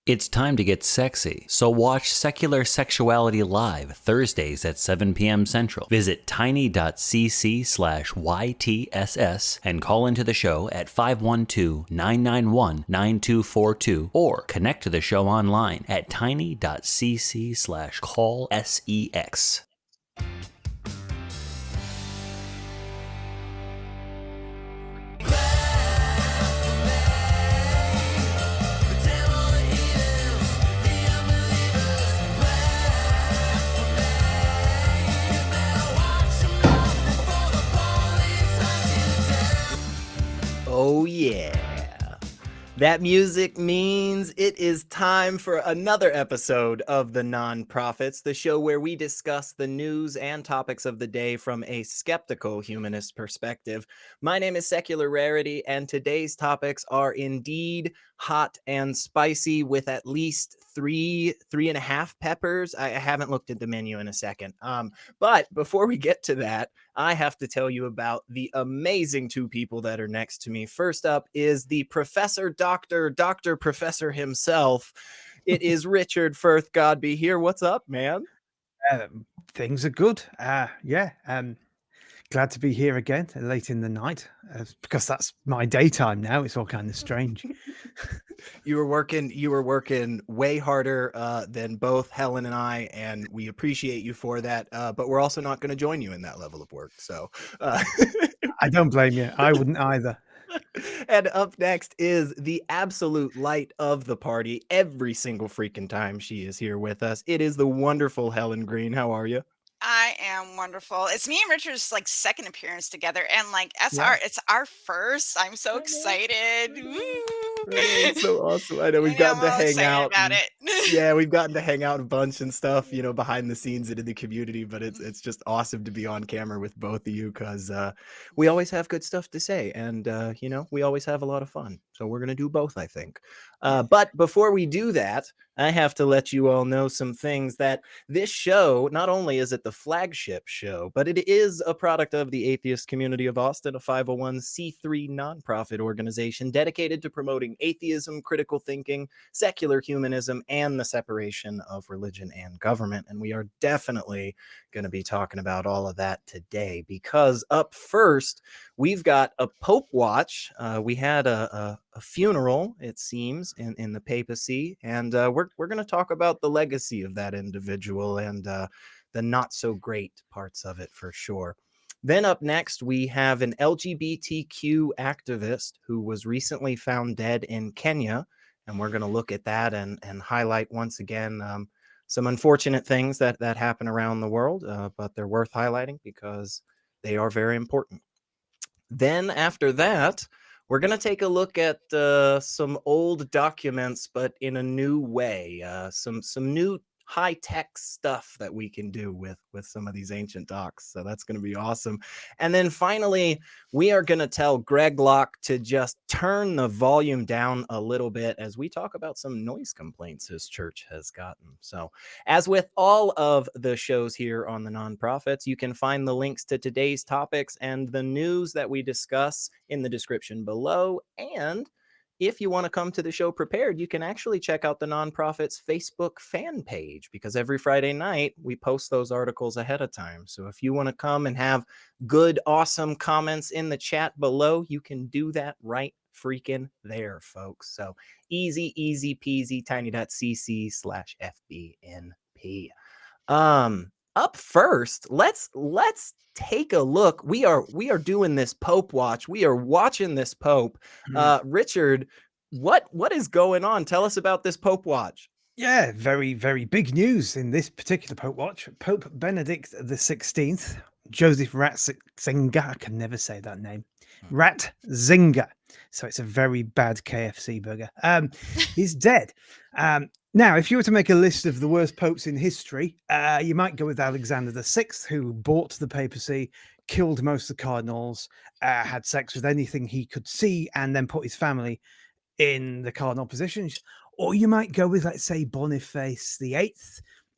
It's time to get sexy, so watch Secular Sexuality Live Thursdays at 7 p.m. Central. Visit tiny.cc/YTSS and call into the show at 512-991-9242 or connect to the show online at tiny.cc/callsex. Oh yeah. That music means it is time for another episode of The Nonprofits, the show where we discuss the news and topics of the day from a skeptical humanist perspective. My name is Secular Rarity, and today's topics are indeed hot and spicy with at least three and a half peppers. I haven't looked at the menu in a second. But before we get to that, I have to tell you about the amazing two people that are next to me. First up is the Dr. Professor himself. It is Richard Firth-Godbehere. What's up, man? Things are good. Glad to be here again late in the night because that's my daytime now. It's all kind of strange. You were working way harder than both Helen and I, and we appreciate you for that. But we're also not going to join you in that level of work. So I don't blame you. I wouldn't either. And up next is the absolute light of the party every single freaking time she is here with us. It is the wonderful Helen Greene. How are you? I am wonderful. It's me and Richard's second appearance together, and Yeah. it's our first. I'm so excited. Woo! It's so awesome. I know we've I know, gotten I'm to all hang excited out. about it. Yeah, we've gotten to hang out a bunch and stuff, behind the scenes and in the community, but it's just awesome to be on camera with both of you because we always have good stuff to say, and we always have a lot of fun. So we're gonna do both, I think. But before we do that, I have to let you all know some things that this show, not only is it the flagship show, but it is a product of the Atheist Community of Austin, a 501c3 nonprofit organization dedicated to promoting atheism, critical thinking, secular humanism, and the separation of religion and government. And we are definitely going to be talking about all of that today because up first, we've got a Pope watch. We had a funeral, it seems, in the papacy, and we're going to talk about the legacy of that individual and the not so great parts of it for sure. Then up next, we have an LGBTQ activist who was recently found dead in Kenya, and we're going to look at that and highlight once again some unfortunate things that happen around the world, but they're worth highlighting because they are very important. Then after that, we're going to take a look at some old documents, but in a new way, some new high-tech stuff that we can do with some of these ancient docs. So that's going to be awesome. And then finally, we are going to tell Greg Locke to just turn the volume down a little bit as we talk about some noise complaints his church has gotten. So as with all of the shows here on the Nonprofits, you can find the links to today's topics and the news that we discuss in the description below. And if you want to come to the show prepared, you can actually check out the Nonprofits Facebook fan page because every Friday night we post those articles ahead of time. So if you want to come and have good, awesome comments in the chat below, you can do that right freaking there, folks. So easy peasy, tiny.cc/FBNP. Up first, let's take a look. We are doing this Pope watch. We are watching this Pope. Richard, what is going on? Tell us about this Pope watch. Yeah, very, very big news in this particular Pope watch. Pope Benedict the 16th, Joseph Ratzinger, I can never say that name, Ratzinger. So it's a very bad KFC burger. He's dead. Now, if you were to make a list of the worst popes in history, you might go with Alexander VI, who bought the papacy, killed most of the cardinals, had sex with anything he could see, and then put his family in the cardinal positions. Or you might go with, let's say, Boniface VIII,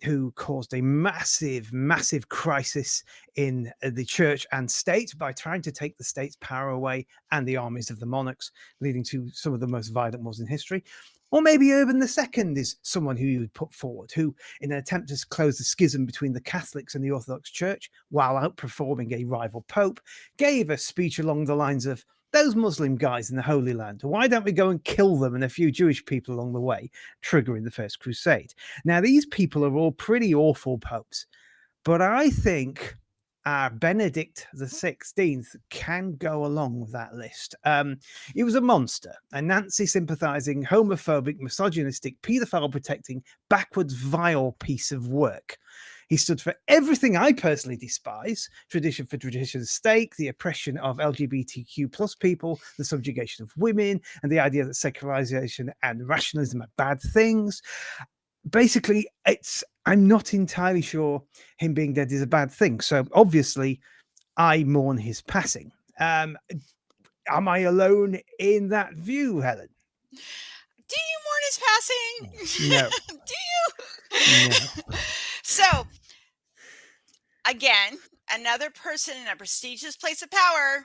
who caused a massive, massive crisis in the church and state by trying to take the state's power away and the armies of the monarchs, leading to some of the most violent wars in history. Or maybe Urban II is someone who you would put forward, who, in an attempt to close the schism between the Catholics and the Orthodox Church, while outperforming a rival pope, gave a speech along the lines of, those Muslim guys in the Holy Land, why don't we go and kill them and a few Jewish people along the way, triggering the First Crusade? Now, these people are all pretty awful popes, but I think Benedict the 16th can go along with that list. He was a monster, a Nazi sympathizing, homophobic, misogynistic, paedophile protecting, backwards, vile piece of work. He stood for everything I personally despise: tradition for tradition's sake, the oppression of LGBTQ plus people, the subjugation of women, and the idea that secularization and rationalism are bad things. Basically, I'm not entirely sure him being dead is a bad thing. So obviously, I mourn his passing. Am I alone in that view, Helen? Do you mourn his passing? No. Do you? No. So, again, another person in a prestigious place of power,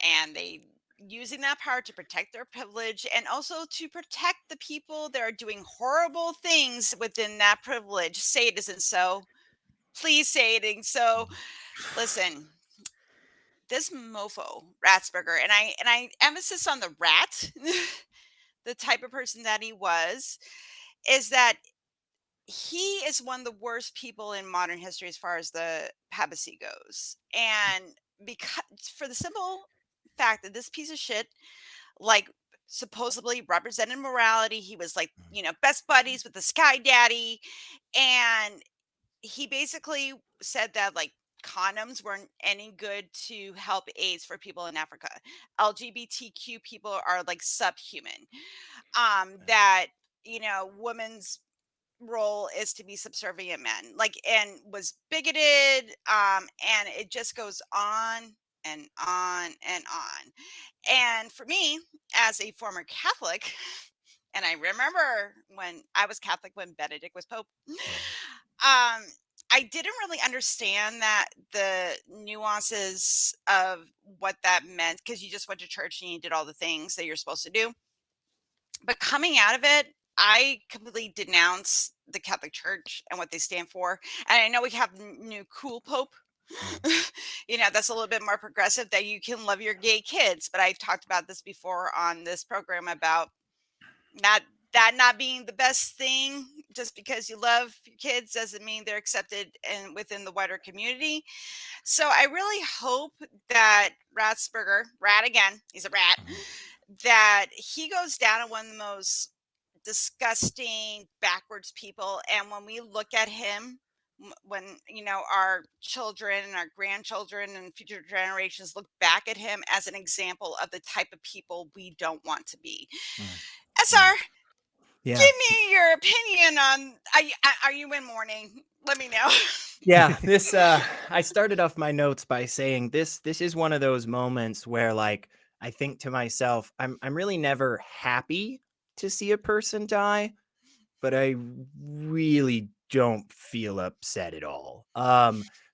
and they using that power to protect their privilege and also to protect the people that are doing horrible things within that privilege. Say it isn't so. Please say it isn't so. Listen, this mofo Ratsberger, and I emphasis on the rat, the type of person that he was, is that he is one of the worst people in modern history as far as the papacy goes. And because for the simple fact that this piece of shit, like, supposedly represented morality, he was like, best buddies with the Sky Daddy, and he basically said that like condoms weren't any good to help AIDS for people in Africa. LGBTQ people are like subhuman. That women's role is to be subservient men, like, and was bigoted, and it just goes on and on and on. And for me, as a former Catholic, and I remember when I was Catholic when Benedict was Pope, I didn't really understand that the nuances of what that meant, because you just went to church and you did all the things that you're supposed to do. But coming out of it, I completely denounce the Catholic Church and what they stand for. And I know we have new cool Pope. That's a little bit more progressive, that you can love your gay kids. But I talked about this before on this program about not being the best thing. Just because you love your kids doesn't mean they're accepted and within the wider community. So I really hope that Ratsberger, rat again, he's a rat, that he goes down as one of the most disgusting, backwards people. And when we look at him, when our children and our grandchildren and future generations look back at him as an example of the type of people we don't want to be. SR, Yeah. give me your opinion on, are you in mourning? Let me know. Yeah, this I started off my notes by saying this is one of those moments where, like, I think to myself, I'm really never happy to see a person die, but I really don't feel upset at all.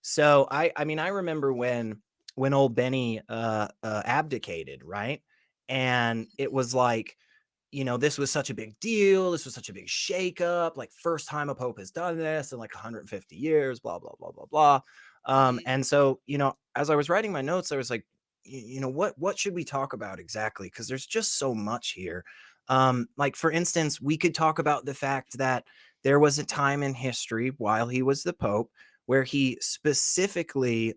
So I mean, I remember when old Benny abdicated, right? And it was like, this was such a big deal. This was such a big shakeup. Like, first time a pope has done this in like 150 years, blah, blah, blah, blah, blah. And so, as I was writing my notes, I was like, what should we talk about exactly? Because there's just so much here. Like, for instance, we could talk about the fact that there was a time in history while he was the Pope where he specifically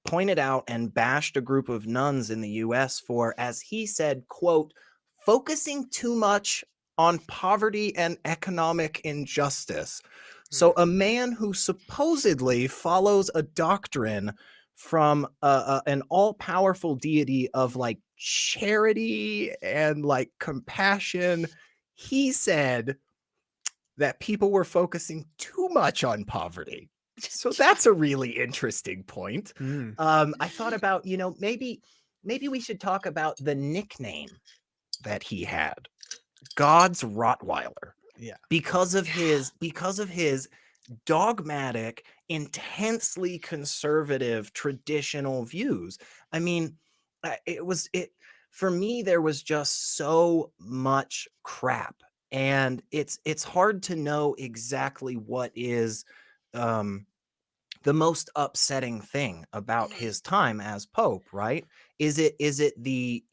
pointed out and bashed a group of nuns in the US for, as he said, quote, focusing too much on poverty and economic injustice. So a man who supposedly follows a doctrine from an all-powerful deity of like charity and like compassion, he said that people were focusing too much on poverty. So that's a really interesting point. I thought about, maybe we should talk about the nickname that he had, God's Rottweiler. Yeah. Because of his dogmatic, intensely conservative, traditional views. I mean, for me, there was just so much crap and it's hard to know exactly what is the most upsetting thing about Mhm. his time as pope, right? Is it the,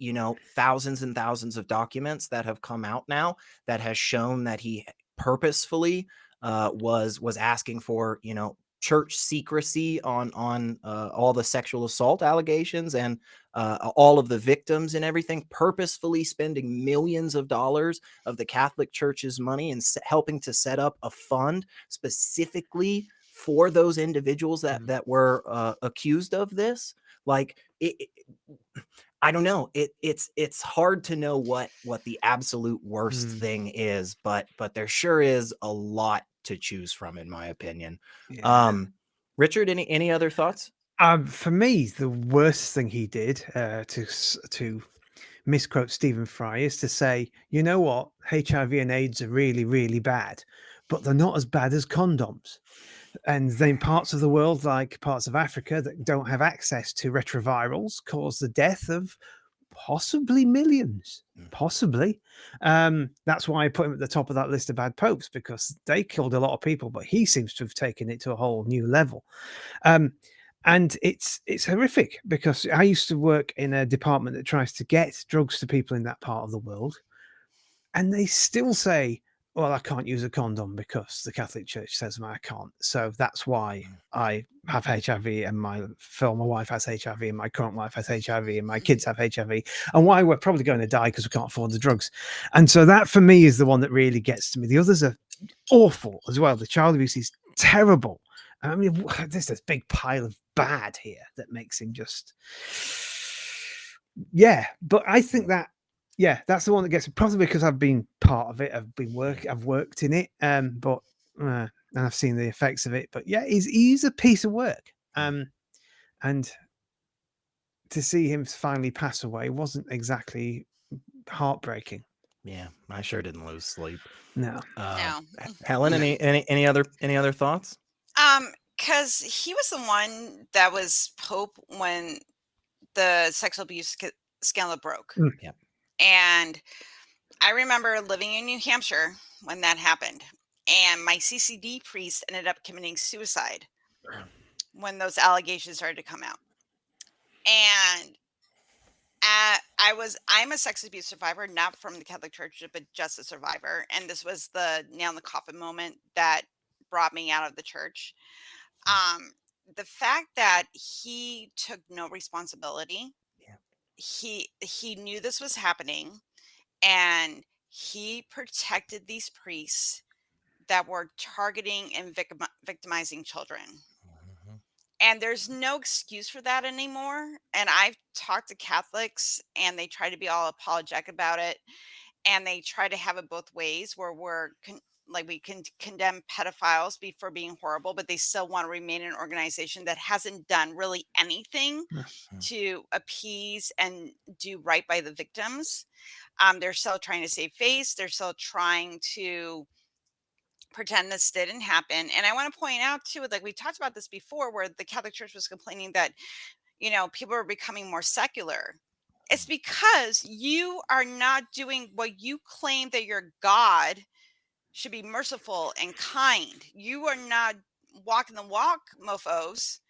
thousands and thousands of documents that have come out now that has shown that he purposefully was asking for, church secrecy on all the sexual assault allegations, and all of the victims and everything, purposefully spending millions of dollars of the Catholic Church's money and helping to set up a fund specifically for those individuals that were accused of this? Like, I don't know. It's hard to know what the absolute worst thing is, but there sure is a lot to choose from, in my opinion. Yeah. Richard, any other thoughts? For me, the worst thing he did, to misquote Stephen Fry, is to say, you know what, HIV and AIDS are really, really bad, but they're not as bad as condoms. And then parts of the world, like parts of Africa, that don't have access to retrovirals, cause the death of possibly millions. Possibly. That's why I put him at the top of that list of bad popes, because they killed a lot of people, but he seems to have taken it to a whole new level. And it's horrific, because I used to work in a department that tries to get drugs to people in that part of the world, and they still say, well, I can't use a condom because the Catholic Church says I can't. So that's why I have HIV, and my former wife has HIV, and my current wife has HIV, and my kids have HIV, and why we're probably going to die because we can't afford the drugs. And so that, for me, is the one that really gets to me. The others are awful as well. The child abuse is terrible. I mean, there's this big pile of bad here that makes him just, yeah. But I think that, yeah, that's the one that gets me, probably because I've been part of it. I've worked in it, and I've seen the effects of it. But yeah, he's a piece of work. And to see him finally pass away wasn't exactly heartbreaking. Yeah, I sure didn't lose sleep. No. No. Helen, any other thoughts? Because he was the one that was Pope when the sexual abuse scandal broke. Yep. And I remember living in New Hampshire when that happened. And my CCD priest ended up committing suicide when those allegations started to come out. And I'm a sex abuse survivor, not from the Catholic Church, but just a survivor. And this was the nail in the coffin moment that brought me out of the church. The fact that he took no responsibility, Yeah. he knew this was happening, and he protected these priests that were targeting and victimizing children. And there's no excuse for that anymore. And I've talked to Catholics, and they try to be all apologetic about it. And they try to have it both ways, where we can condemn pedophiles for being horrible, but they still want to remain an organization that hasn't done really anything to appease and do right by the victims. They're still trying to save face. They're still trying to pretend this didn't happen. And I want to point out too, like we talked about this before, where the Catholic Church was complaining that, people are becoming more secular. It's because you are not doing what you claim that your God should be, merciful and kind. You are not walking the walk, mofos,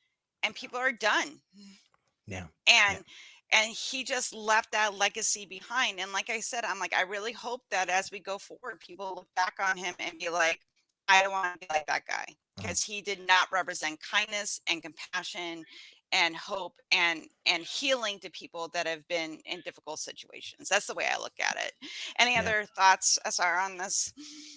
and people are done. Yeah. And he just left that legacy behind. And like I said, I'm like, I really hope that as we go forward, people look back on him and be like, I don't want to be like that guy, because he did not represent kindness and compassion and hope and healing to people that have been in difficult situations. That's the way I look at it. Any Yeah. other thoughts, SR, on this?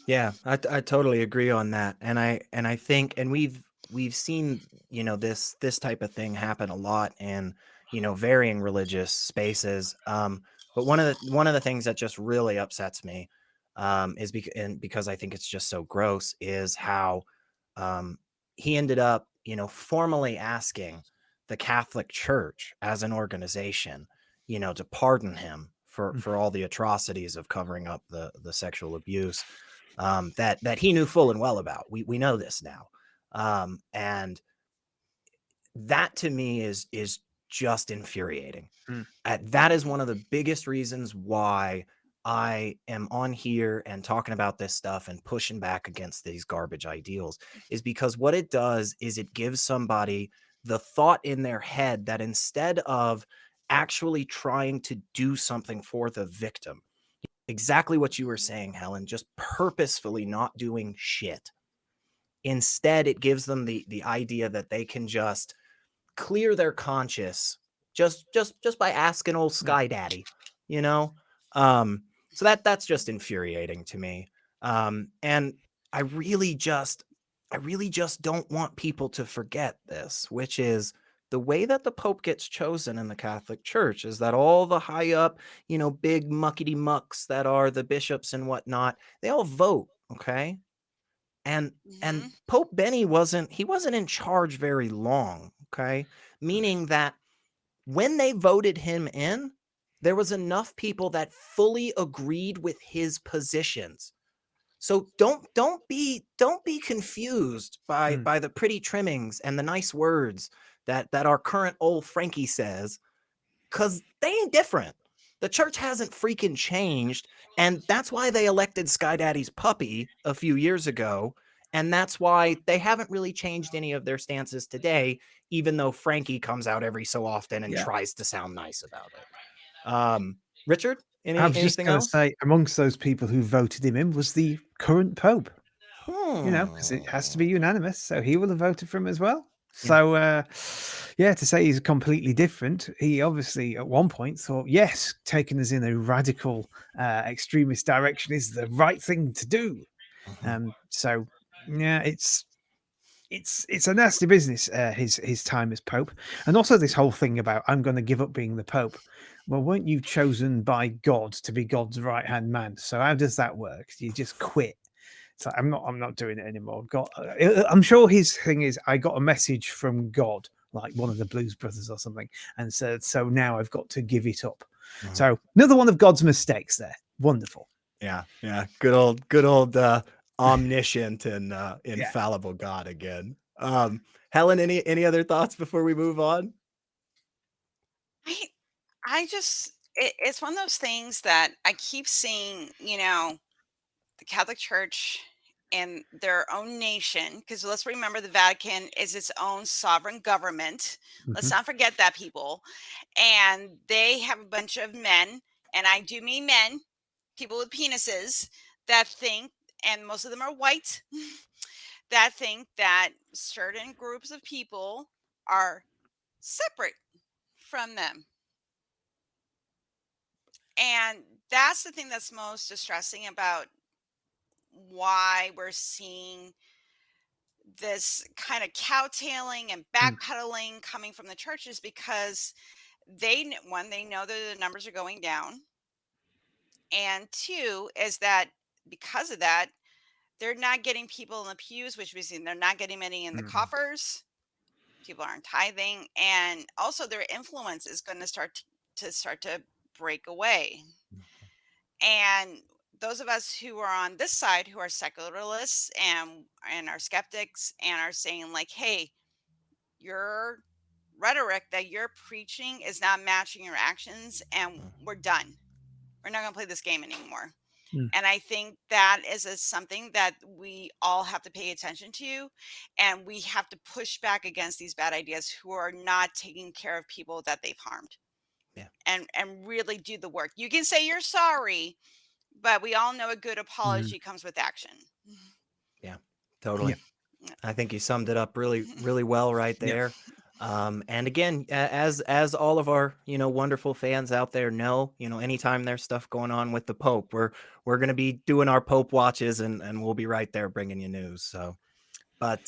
Yeah, I totally agree on that, and I think, and we've seen, this type of thing happen a lot in, varying religious spaces. But one of the things that just really upsets me, is because I think it's just so gross, is how he ended up, formally asking the Catholic Church as an organization, to pardon him for all the atrocities of covering up the sexual abuse that he knew full and well about. We know this now, and that to me is just infuriating. That is one of the biggest reasons why I am on here and talking about this stuff and pushing back against these garbage ideals is because what it does is it gives somebody the thought in their head that instead of actually trying to do something for the victim, exactly what you were saying, Helen, just purposefully not doing shit. Instead, it gives them the idea that they can just clear their conscience just by asking old Sky Daddy, you know? So that's just infuriating to me. And I really just don't want people to forget this, which is the way that the Pope gets chosen in the Catholic Church is that all the high up, big muckety mucks that are the bishops and whatnot, they all vote, okay? And Mhm. Pope Benny wasn't in charge very long, okay? Meaning that when they voted him in, there was enough people that fully agreed with his positions. So don't be confused by Mm. the pretty trimmings and the nice words that our current old Frankie says, because they ain't different. The church hasn't freaking changed, and that's why they elected Sky Daddy's puppy a few years ago, and that's why they haven't really changed any of their stances today, even though Frankie comes out every so often and Yeah. tries to sound nice about it. Richard, I was just anything going to else? say, amongst those people who voted him in was the current Pope. Because it has to be unanimous, so he will have voted for him as well. So, to say he's completely different, he obviously at one point thought, yes, taking us in a radical, extremist direction is the right thing to do. So, yeah, it's a nasty business. His time as Pope, and also this whole thing about I'm going to give up being the Pope. Well, weren't you chosen by God to be God's right hand man? So how does that work? You just quit. It's like, I'm not doing it anymore. I'm sure his thing is I got a message from God, like one of the Blues Brothers or something, and said, so now I've got to give it up. So another one of God's mistakes there. Wonderful. Yeah. Good old omniscient and infallible God again. Helen, any other thoughts before we move on? I just it's one of those things that I keep seeing, the Catholic Church and their own nation, because let's remember the Vatican is its own sovereign government. Let's not forget that, people. And they have a bunch of men, and I do mean men, people with penises that think, and most of them are white, that think that certain groups of people are separate from them. And that's the thing that's most distressing about why we're seeing this kind of cowtailing and backpedaling coming from the churches, because one, they know that the numbers are going down, and two is that because of that, they're not getting people in the pews, which means they're not getting many in the coffers. People aren't tithing, and also their influence is going to start to break away. And those of us who are on this side, who are secularists and are skeptics and are saying like, hey, your rhetoric that you're preaching is not matching your actions, and we're done. We're not going to play this game anymore. And I think that is something that we all have to pay attention to, and we have to push back against these bad ideas who are not taking care of people that they've harmed. Yeah. And really do the work. You can say you're sorry, but we all know a good apology comes with action. Yeah, totally. Yeah. I think you summed it up really, really well right there. And again, as all of our wonderful fans out there know, anytime there's stuff going on with the Pope, we're gonna be doing our Pope watches, and we'll be right there bringing you news. So, but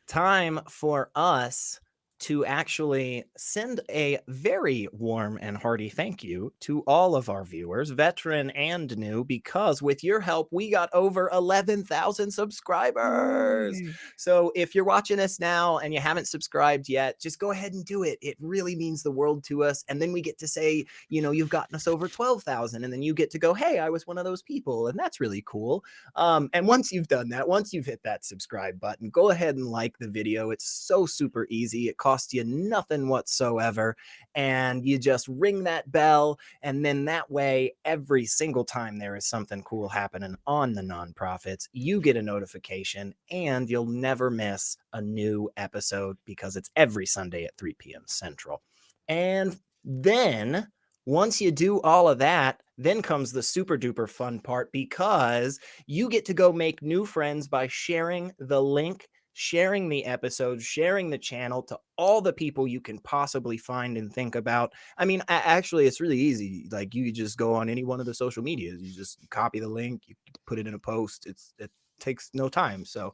time for us to actually send a very warm and hearty thank you to all of our viewers, veteran and new, because with your help, we got over 11,000 subscribers. Yay. So if you're watching us now and you haven't subscribed yet, just go ahead and do it. It really means the world to us. And then we get to say, you've gotten us over 12,000. And then you get to go, hey, I was one of those people. And that's really cool. And once you've done that, once you've hit that subscribe button, go ahead and like the video. It's so super easy. It costs cost you nothing whatsoever. And you just ring that bell. And then that way, every single time there is something cool happening on the nonprofits, you get a notification and you'll never miss a new episode because it's every Sunday at 3 p.m. Central. And then once you do all of that, then comes the super duper fun part, because you get to go make new friends by sharing the link, sharing the episode, sharing the channel to all the people you can possibly find and think about. I mean, actually, it's really easy. Like, you just go on any one of the social medias, you just copy the link, you put it in a post. It takes no time. So,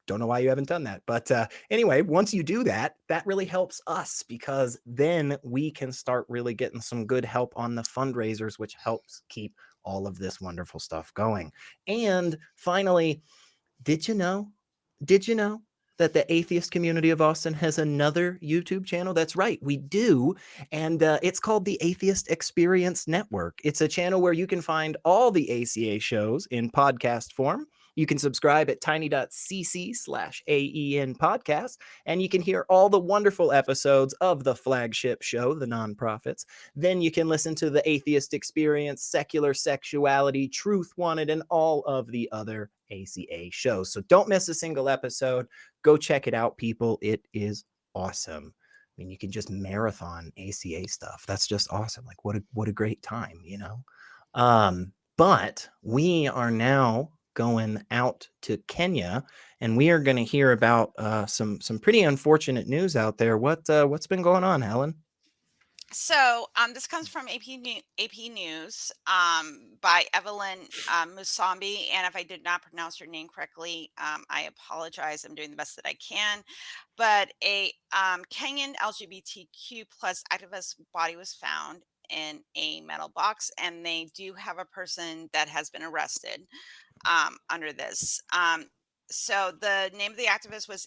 don't know why you haven't done that. But anyway, once you do that, that really helps us, because then we can start really getting some good help on the fundraisers, which helps keep all of this wonderful stuff going. And finally, did you know that the atheist community of Austin has another YouTube channel? That's right, we do. And it's called the Atheist Experience Network. It's a channel where you can find all the ACA shows in podcast form. You can subscribe at tiny.cc/AEN podcast, and you can hear all the wonderful episodes of the flagship show, The Nonprofits. Then you can listen to the Atheist Experience, Secular Sexuality, Truth Wanted, and all of the other ACA shows. So don't miss a single episode. Go check it out, people. It is awesome. I mean, you can just marathon ACA stuff. That's just awesome. Like, what a great time, you know? But we are now going out to Kenya, and we are going to hear about some pretty unfortunate news out there. What's been going on, Helen? So this comes from AP News by Evelyn Musambi. And if I did not pronounce your name correctly, I apologize. I'm doing the best that I can. But a Kenyan LGBTQ plus activist body was found in a metal box, and they do have a person that has been arrested under this. So the name of the activist was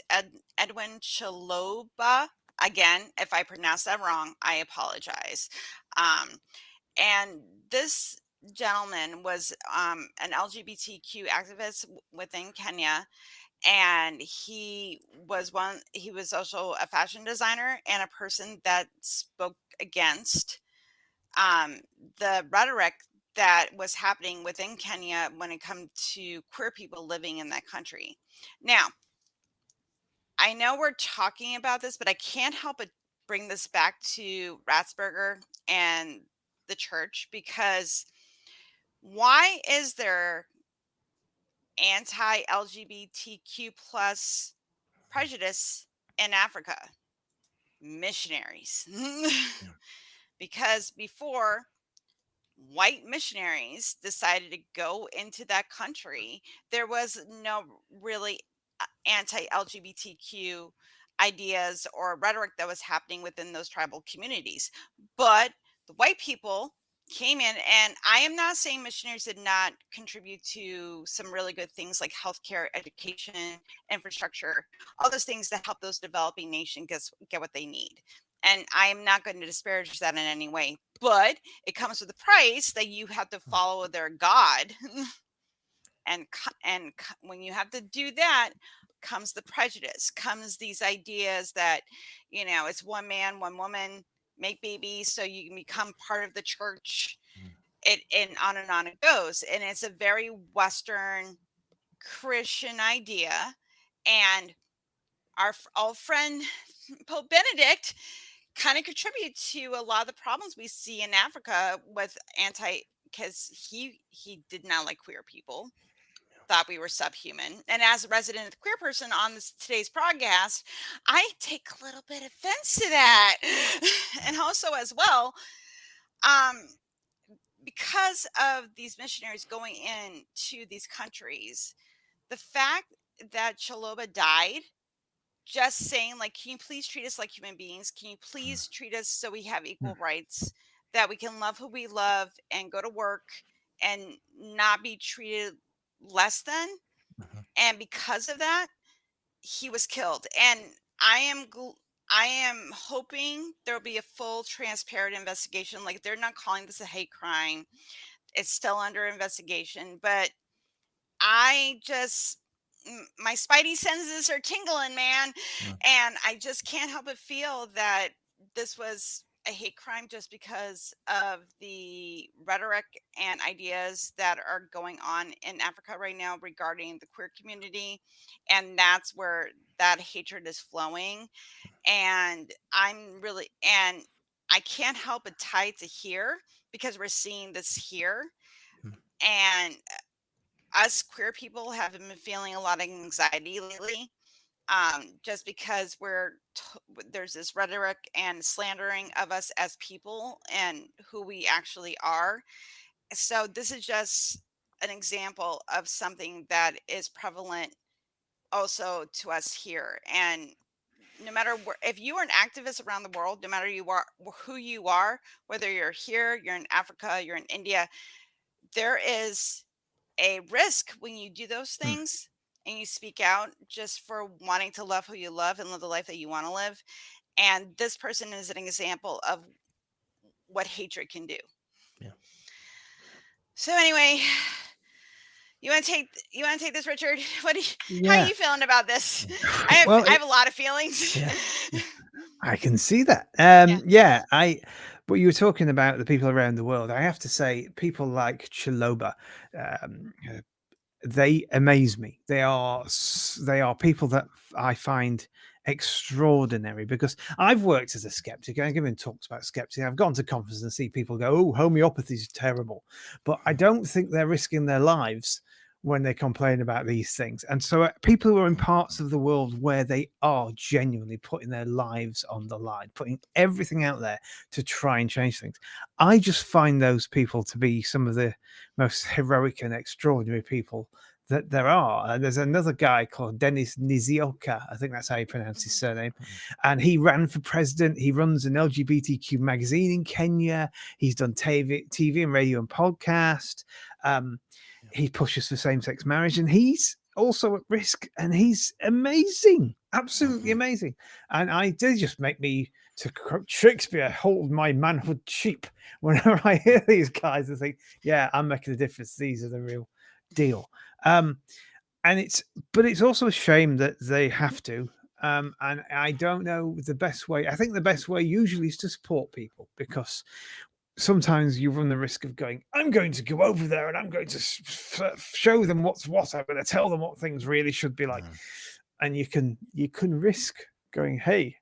Edwin Chaloba. Again, if I pronounce that wrong, I apologize. And this gentleman was an LGBTQ activist within Kenya, and he was also a fashion designer and a person that spoke against the rhetoric that was happening within Kenya when it comes to queer people living in that country. Now, I know we're talking about this, but I can't help but bring this back to Ratsberger and the church, because why is there anti-LGBTQ plus prejudice in Africa? Missionaries. Because before white missionaries decided to go into that country, there was no really anti-LGBTQ ideas or rhetoric that was happening within those tribal communities. But the white people came in, and I am not saying missionaries did not contribute to some really good things like healthcare, education, infrastructure, all those things that help those developing nations get what they need. And I am not going to disparage that in any way, but it comes with a price that you have to follow their God. and when you have to do that, comes the prejudice, comes these ideas that, it's one man, one woman, make babies so you can become part of the church. And on it goes. And it's a very Western Christian idea. And our old friend Pope Benedict kind of contribute to a lot of the problems we see in Africa with because he did not like queer people, thought we were subhuman. And as a resident queer person on today's podcast, I take a little bit offense to that. And also as well, because of these missionaries going into these countries, the fact that Chaloba died, just saying, like, can you please treat us like human beings? Can you please treat us so we have equal rights, that we can love who we love and go to work and not be treated less than? And because of that, he was killed. And I am hoping there'll be a full transparent investigation. Like, they're not calling this a hate crime. It's still under investigation, but I just my spidey senses are tingling, man. And I just can't help but feel that this was a hate crime just because of the rhetoric and ideas that are going on in Africa right now regarding the queer community. And that's where that hatred is flowing. And I can't help but tie it to here because we're seeing this here. And us queer people have been feeling a lot of anxiety lately, just because there's this rhetoric and slandering of us as people and who we actually are. So this is just an example of something that is prevalent also to us here. And no matter where, if you are an activist around the world, no matter who you are, whether you're here, you're in Africa, you're in India, there is a risk when you do those things and you speak out just for wanting to love who you love and live the life that you want to live. And this person is an example of what hatred can do. Yeah. So anyway, you want to take this, Richard? How Yeah. are you feeling about this? Well, I have a lot of feelings. Yeah. I can see that. Yeah. But you were talking about the people around the world. I have to say, people like Chiloba, they amaze me. They are people that I find extraordinary because I've worked as a skeptic. I've given talks about skeptics. I've gone to conferences and see people go, "Oh, homeopathy is terrible," but I don't think they're risking their lives when they complain about these things. And so people who are in parts of the world where they are genuinely putting their lives on the line, putting everything out there to try and change things, I just find those people to be some of the most heroic and extraordinary people that there are. And there's another guy called Denis Nizioka, I think that's how you pronounce his surname, and he ran for president. He runs an LGBTQ magazine in Kenya. He's done TV and radio and podcast. He pushes for same-sex marriage, and he's also at risk, and he's amazing, absolutely amazing. And they just make me, to quote Shakespeare, hold my manhood cheap whenever I hear these guys and think, yeah, I'm making a difference. These are the real deal. And it's also a shame that they have to. And I don't know the best way. I think the best way usually is to support people, because sometimes you run the risk of going, I'm going to go over there and I'm going to show them what's what. I'm going to tell them what things really should be like. And you can risk going, hey,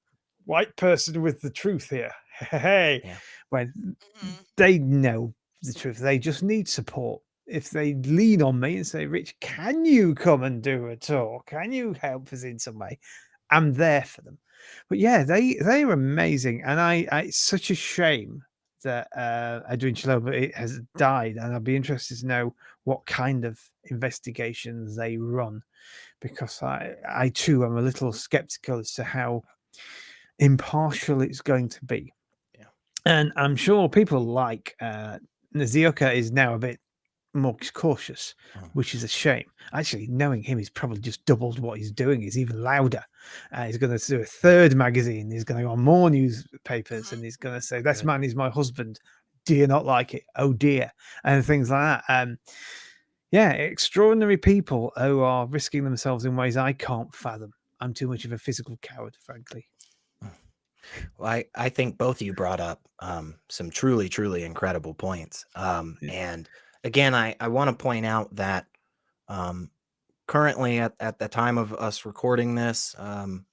white person with the truth here. Hey, when they know the truth, they just need support. If they lean on me and say, Rich, can you come and do a talk? Can you help us in some way? I'm there for them. But yeah, they're amazing. And it's such a shame that Edwin Chiloba has died, and I'll be interested to know what kind of investigations they run, because I too am a little skeptical as to how impartial it's going to be. Yeah. And I'm sure people like Nizioka is now a bit more cautious, which is a shame. Actually, knowing him, he's probably just doubled what he's doing. He's even louder. He's going to do a third magazine. He's going to go on more newspapers, and he's going to say, "This man is my husband. Do you not like it? Oh dear," and things like that. Yeah, extraordinary people who are risking themselves in ways I can't fathom. I'm too much of a physical coward, frankly. Well, I think both of you brought up some truly, truly incredible points. And again, I want to point out that currently at the time of us recording this,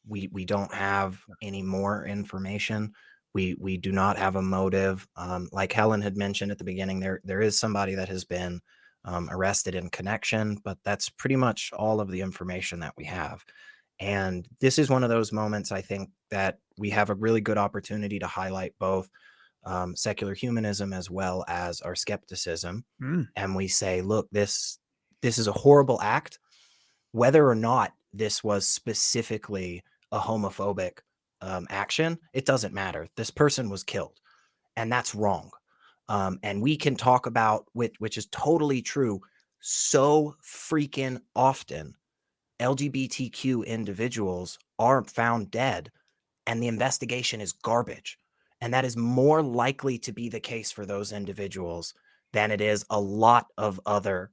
we don't have any more information. We do not have a motive. Like Helen had mentioned at the beginning, there is somebody that has been arrested in connection, but that's pretty much all of the information that we have. And this is one of those moments, I think, that we have a really good opportunity to highlight both secular humanism as well as our skepticism. And we say, look, this is a horrible act. Whether or not this was specifically a homophobic action, it doesn't matter. This person was killed, and that's wrong. And we can talk about, which is totally true, so freaking often, LGBTQ individuals are found dead and the investigation is garbage. And that is more likely to be the case for those individuals than it is a lot of other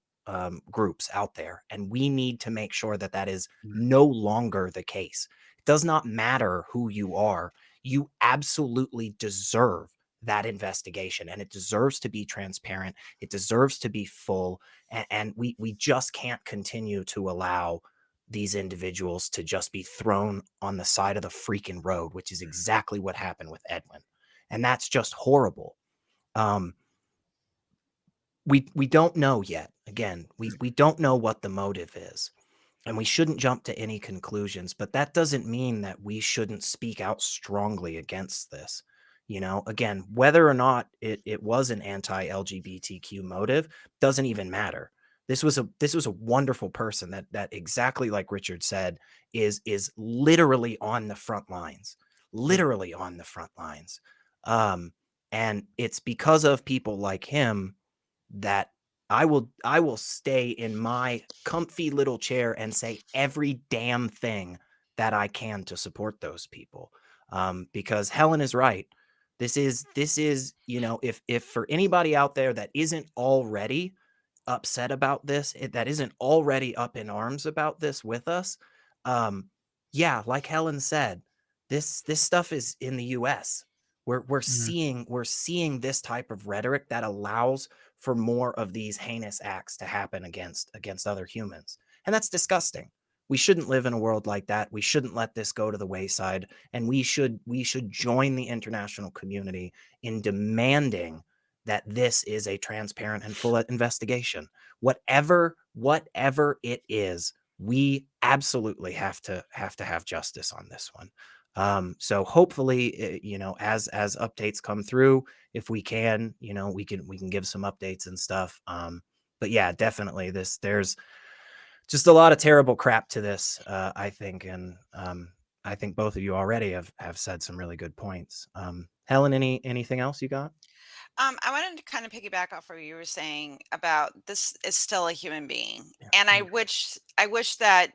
groups out there, and we need to make sure that that is no longer the case. It does not matter who you are. You absolutely deserve that investigation, and it deserves to be transparent. It deserves to be full, and we just can't continue to allow these individuals to just be thrown on the side of the freaking road, which is exactly what happened with Edwin. And that's just horrible. We don't know yet. Again, we don't know what the motive is, and we shouldn't jump to any conclusions, but that doesn't mean that we shouldn't speak out strongly against this. Again, whether or not it was an anti-LGBTQ motive doesn't even matter. This was a wonderful person that exactly like Richard said is literally on the front lines, and it's because of people like him that I will stay in my comfy little chair and say every damn thing that I can to support those people. Because Helen is right. This is, if for anybody out there that isn't already upset about this, that isn't already up in arms about this with us, yeah, like Helen said, this stuff is in the US. We're seeing this type of rhetoric that allows for more of these heinous acts to happen against other humans. And that's disgusting. We shouldn't live in a world like that. We shouldn't let this go to the wayside. And we should join the international community in demanding that this is a transparent and full investigation. Whatever it is, we absolutely have to have justice on this one. So hopefully, as updates come through, if we can, we can give some updates and stuff. But yeah, definitely there's just a lot of terrible crap to this, I think. And I think both of you already have said some really good points. Helen, anything else you got? I wanted to kind of piggyback off what you were saying about this is still a human being, Yeah. and I wish that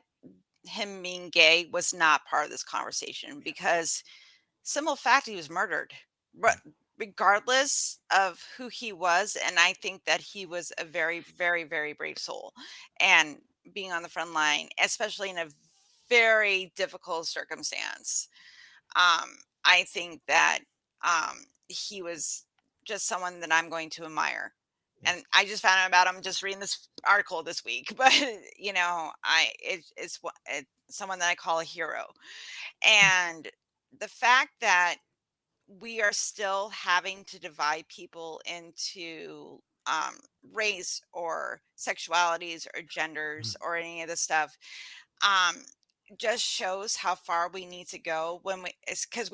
him being gay was not part of this conversation, because simple fact, he was murdered, regardless of who he was. And I think that he was a very, very, very brave soul, and being on the front line, especially in a very difficult circumstance. I think that he was just someone that I'm going to admire. Yeah. And I just found out about him just reading this article this week. But it's someone that I call a hero. And the fact that we are still having to divide people into race or sexualities or genders or any of this stuff, um, just shows how far we need to go. When it's because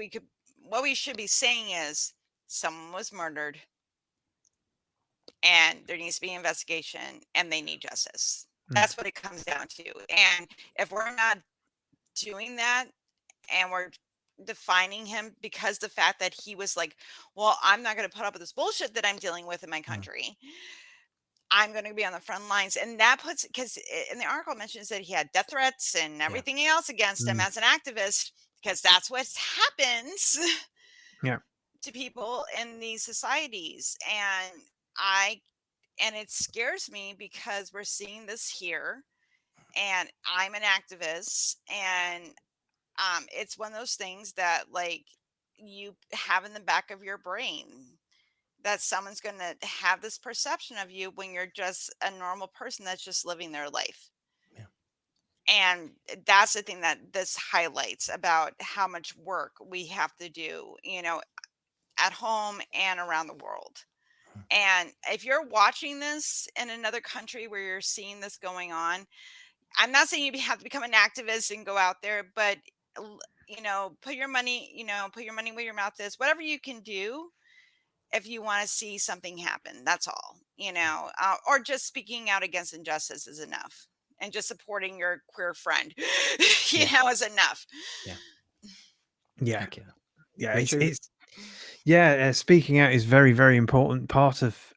what we should be saying is someone was murdered and there needs to be an investigation and they need justice. That's what it comes down to. And if we're not doing that, and we're defining him because the fact that he was like, well, I'm not going to put up with this bullshit that I'm dealing with in my country. I'm going to be on the front lines. And that puts, because in the article mentions that he had death threats and everything else against him as an activist, because that's what happens to people in these societies. And it scares me because we're seeing this here, and I'm an activist, and it's one of those things that, like, you have in the back of your brain that someone's going to have this perception of you when you're just a normal person that's just living their life. Yeah. And that's the thing that this highlights about how much work we have to do, at home and around the world. And if you're watching this in another country where you're seeing this going on, I'm not saying you have to become an activist and go out there, but put your money where your mouth is. Whatever you can do if you want to see something happen, that's all. Or just speaking out against injustice is enough, and just supporting your queer friend, is enough. Yeah. Heck yeah. Yeah, Richard? speaking out is very, very important part of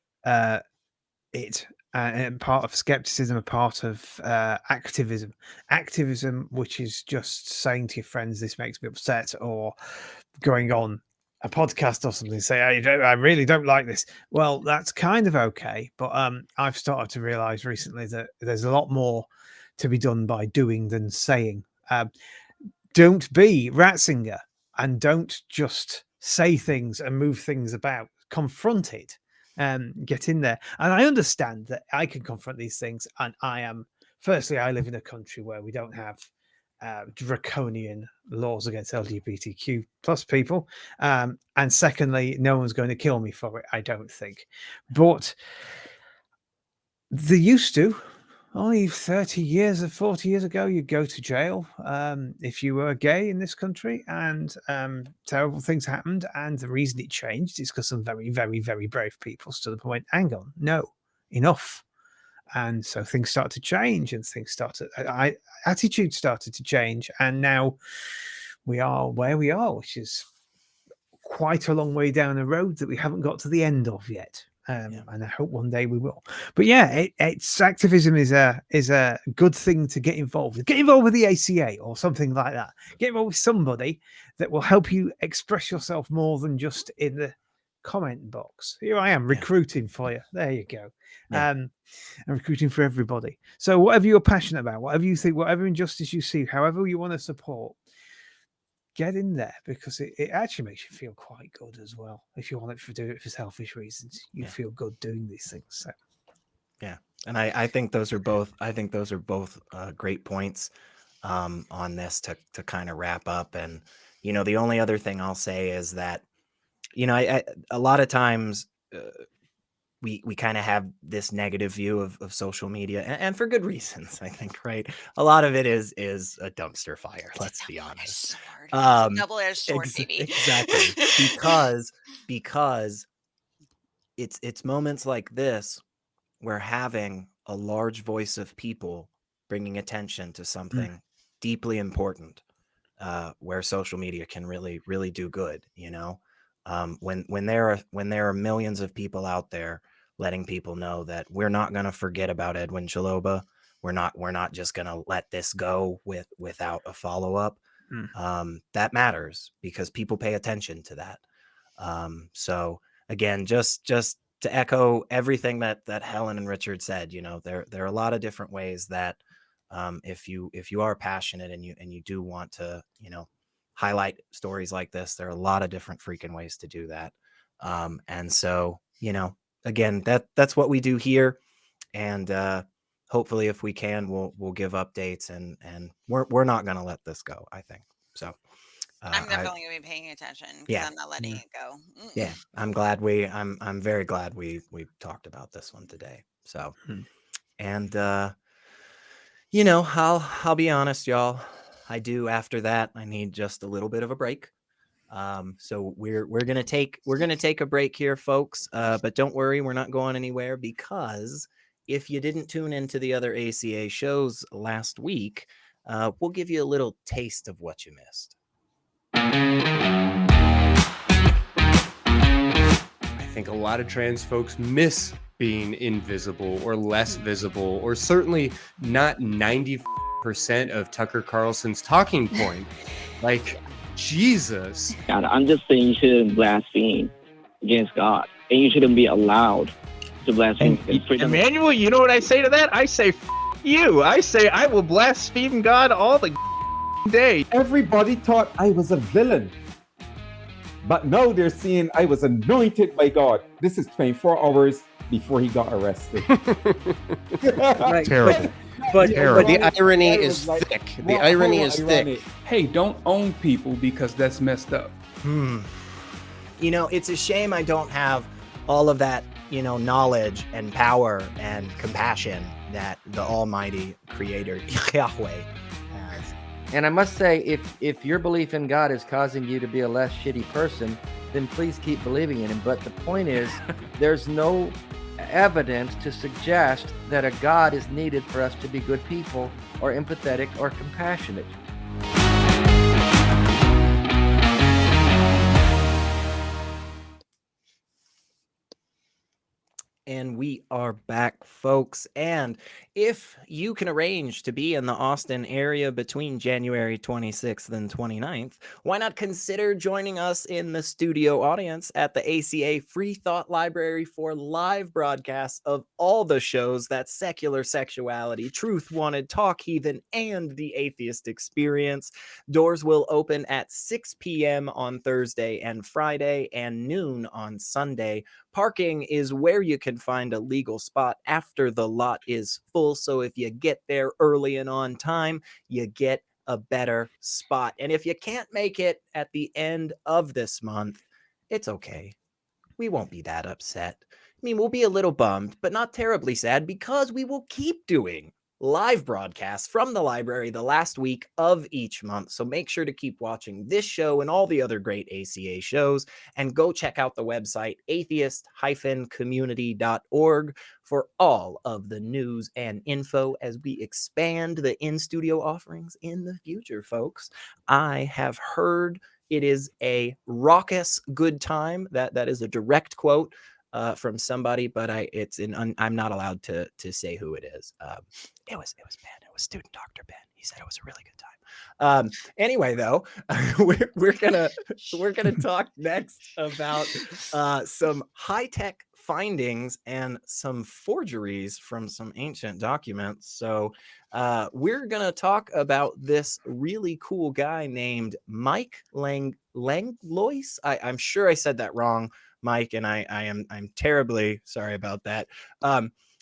it, and part of skepticism, a part of activism, which is just saying to your friends, this makes me upset, or going on a podcast or something, say, I really don't like this. Well, that's kind of okay. But I've started to realize recently that there's a lot more to be done by doing than saying. Don't be Ratzinger, and don't just say things and move things about. Confront it. Get in there. And I understand that I can confront these things. And firstly, I live in a country where we don't have draconian laws against LGBTQ plus people. And secondly, no one's going to kill me for it, I don't think. But they used to. Only 30 years or 40 years ago, you'd go to jail if you were gay in this country, and terrible things happened. And the reason it changed is because some very, very, very brave people stood up and went, hang on, no, enough. And so things started to change, and attitudes started to change. And now we are where we are, which is quite a long way down a road that we haven't got to the end of yet. And I hope one day we will. But yeah, it's activism is a good thing to get involved with. Get involved with the ACA or something like that. Get involved with somebody that will help you express yourself more than just in the comment box. Here I am recruiting for you. There you go. I'm recruiting for everybody. So whatever you're passionate about, whatever you think, whatever injustice you see, however you want to support, get in there, because it actually makes you feel quite good as well. If you want to do it for selfish reasons, you feel good doing these things. So and I think those are both great points on this to kind of wrap up. And the only other thing I'll say is that I a lot of times we kind of have this negative view of social media, and for good reasons, I think, right? A lot of it is a dumpster fire. Let's be honest. Double-edged sword, baby. Exactly. because it's moments like this where having a large voice of people bringing attention to something deeply important, where social media can really, really do good. When there are millions of people out there letting people know that we're not going to forget about Edwin Chaloba, we're not just going to let this go without a follow-up. That matters, because people pay attention to that. So again, just to echo everything that Helen and Richard said, there are a lot of different ways that if you are passionate and you do want to highlight stories like this, there are a lot of different freaking ways to do that. And so again, that's what we do here. And hopefully, if we can, we'll give updates, and we're not going to let this go, I think. So I'm definitely going to be paying attention, because I'm not letting it go. Yeah, I'm very glad we talked about this one today. So, and I'll be honest, y'all. I do, after that, I need just a little bit of a break. So we're gonna take a break here, folks. But don't worry, we're not going anywhere, because if you didn't tune into the other ACA shows last week, we'll give you a little taste of what you missed. I think a lot of trans folks miss being invisible or less visible, or certainly not 90% of Tucker Carlson's talking point. Like, Jesus. God, I'm just saying you shouldn't blaspheme against God, and you shouldn't be allowed to blaspheme against freedom. Emmanuel, you know what I say to that? I say, you. I say I will blaspheme God all the day. Everybody thought I was a villain, but now they're seeing I was anointed by God. This is 24 hours before he got arrested. Right. Terrible. But the irony is thick. The irony is thick. Hey, don't own people, because that's messed up. It's a shame I don't have all of that, knowledge and power and compassion that the Almighty Creator Yahweh has. And I must say, if your belief in God is causing you to be a less shitty person, then please keep believing in him. But the point is, there's no evidence to suggest that a God is needed for us to be good people or empathetic or compassionate. And we are back, folks. And if you can arrange to be in the Austin area between January 26th and 29th, why not consider joining us in the studio audience at the ACA Free Thought Library for live broadcasts of all the shows that Secular Sexuality, Truth Wanted, Talk Heathen, and The Atheist Experience. Doors will open at 6 p.m. on Thursday and Friday and noon on Sunday. Parking is where you can find a legal spot after the lot is full. So if you get there early and on time, you get a better spot. And if you can't make it at the end of this month, it's okay. We won't be that upset. I mean, we'll be a little bummed, but not terribly sad, because we will keep doing live broadcasts from the library the last week of each month. So make sure to keep watching this show and all the other great ACA shows, and go check out the website atheist-community.org for all of the news and info as we expand the in-studio offerings in the future, folks. I have heard it is a raucous good time. That is a direct quote from somebody, but I'm not allowed to say who it is. It was Ben. It was student Dr. Ben. He said it was a really good time. Anyway, though, we're gonna talk next about some high-tech findings and some forgeries from some ancient documents. So we're gonna talk about this really cool guy named Mike Langlois. I'm sure I said that wrong, Mike, and I'm terribly sorry about that.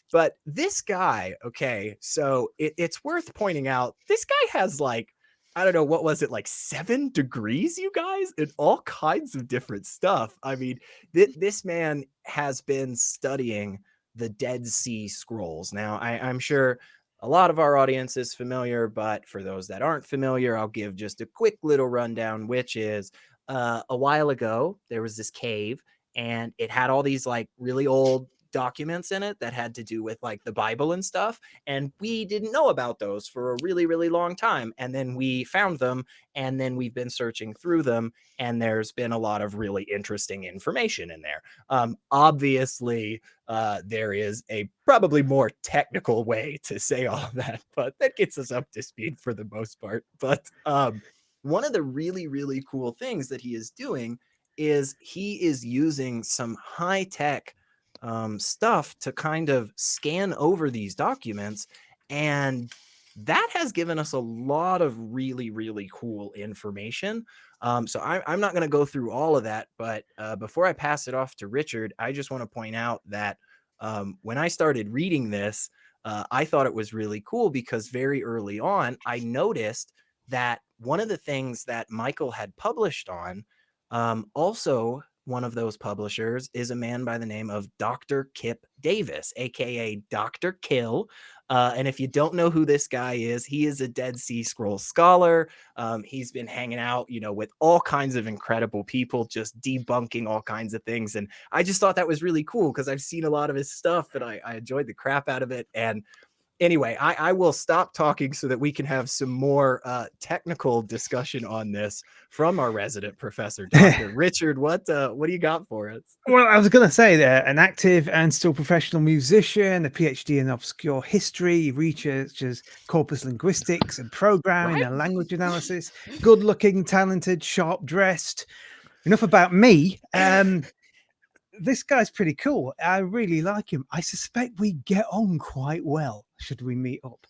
But this guy, okay, so it's worth pointing out, this guy has like, I don't know, what was it, like 7 degrees, you guys, and all kinds of different stuff. I mean, this man has been studying the Dead Sea Scrolls. Now, I'm sure a lot of our audience is familiar, but for those that aren't familiar, I'll give just a quick little rundown, which is a while ago, there was this cave, and it had all these like really old documents in it that had to do with like the Bible and stuff, and we didn't know about those for a really, really long time. And then we found them, and then we've been searching through them, and there's been a lot of really interesting information in there. Obviously, there is a probably more technical way to say all that, but that gets us up to speed for the most part. But one of the really, really cool things that he is doing is he is using some high-tech stuff to kind of scan over these documents, and that has given us a lot of really, really cool information. So I'm not going to go through all of that, but before I pass it off to Richard, I just want to point out that when I started reading this, I thought it was really cool because very early on, I noticed that one of the things that Michael had published on, also one of those publishers, is a man by the name of Dr. Kip Davis, aka Dr. Kill. And if you don't know who this guy is, he is a Dead Sea Scrolls scholar. He's been hanging out, with all kinds of incredible people, just debunking all kinds of things. And I just thought that was really cool because I've seen a lot of his stuff and I enjoyed the crap out of it. And anyway, I will stop talking so that we can have some more technical discussion on this from our resident professor, Dr. Richard. What do you got for us? Well, I was going to say that an active and still professional musician, a PhD in obscure history, he researches corpus linguistics and programming and language analysis, good-looking, talented, sharp-dressed. Enough about me. This guy's pretty cool. I really like him. I suspect we get on quite well should we meet up.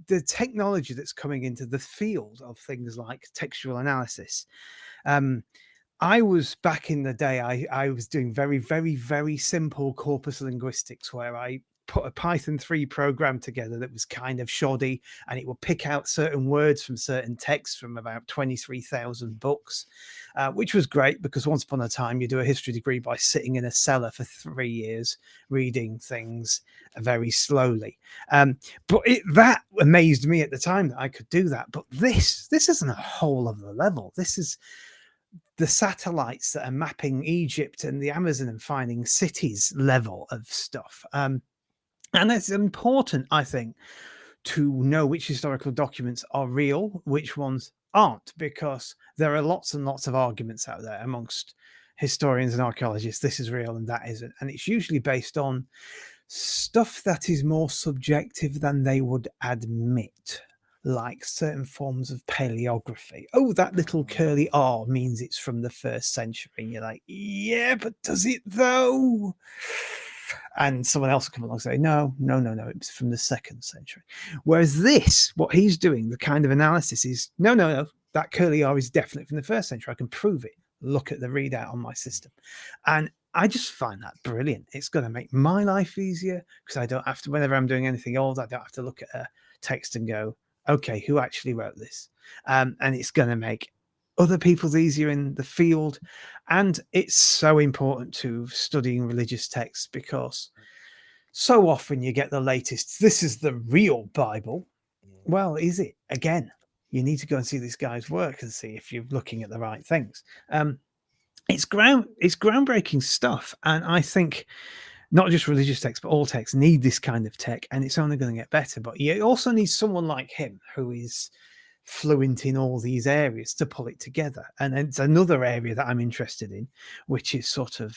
The technology that's coming into the field of things like textual analysis. I was back in the day, I was doing very, very, very simple corpus linguistics where I put a Python 3 program together that was kind of shoddy, and it would pick out certain words from certain texts from about 23,000 books, which was great because once upon a time you do a history degree by sitting in a cellar for 3 years reading things very slowly. But that amazed me at the time that I could do that. But this isn't a whole other level. This is the satellites that are mapping Egypt and the Amazon and finding cities level of stuff. And it's important, I think, to know which historical documents are real, which ones aren't, because there are lots and lots of arguments out there amongst historians and archaeologists, this is real and that isn't. And it's usually based on stuff that is more subjective than they would admit, like certain forms of paleography. Oh, that little curly R means it's from the 1st century. And you're like, yeah, but does it though? And someone else will come along and say, no, it's from the 2nd century. Whereas this, what he's doing, the kind of analysis is, no, that curly R is definitely from the 1st century. I can prove it. Look at the readout on my system. And I just find that brilliant. It's going to make my life easier because I don't have to, whenever I'm doing anything old, I don't have to look at a text and go, okay, who actually wrote this? And it's going to make other people's easier in the field. And it's so important to studying religious texts because so often you get the latest, this is the real Bible. Well, is it? Again, you need to go and see this guy's work and see if you're looking at the right things. It's groundbreaking stuff. And I think not just religious texts, but all texts need this kind of tech, and it's only going to get better. But you also need someone like him who is fluent in all these areas to pull it together. And it's another area that I'm interested in, which is sort of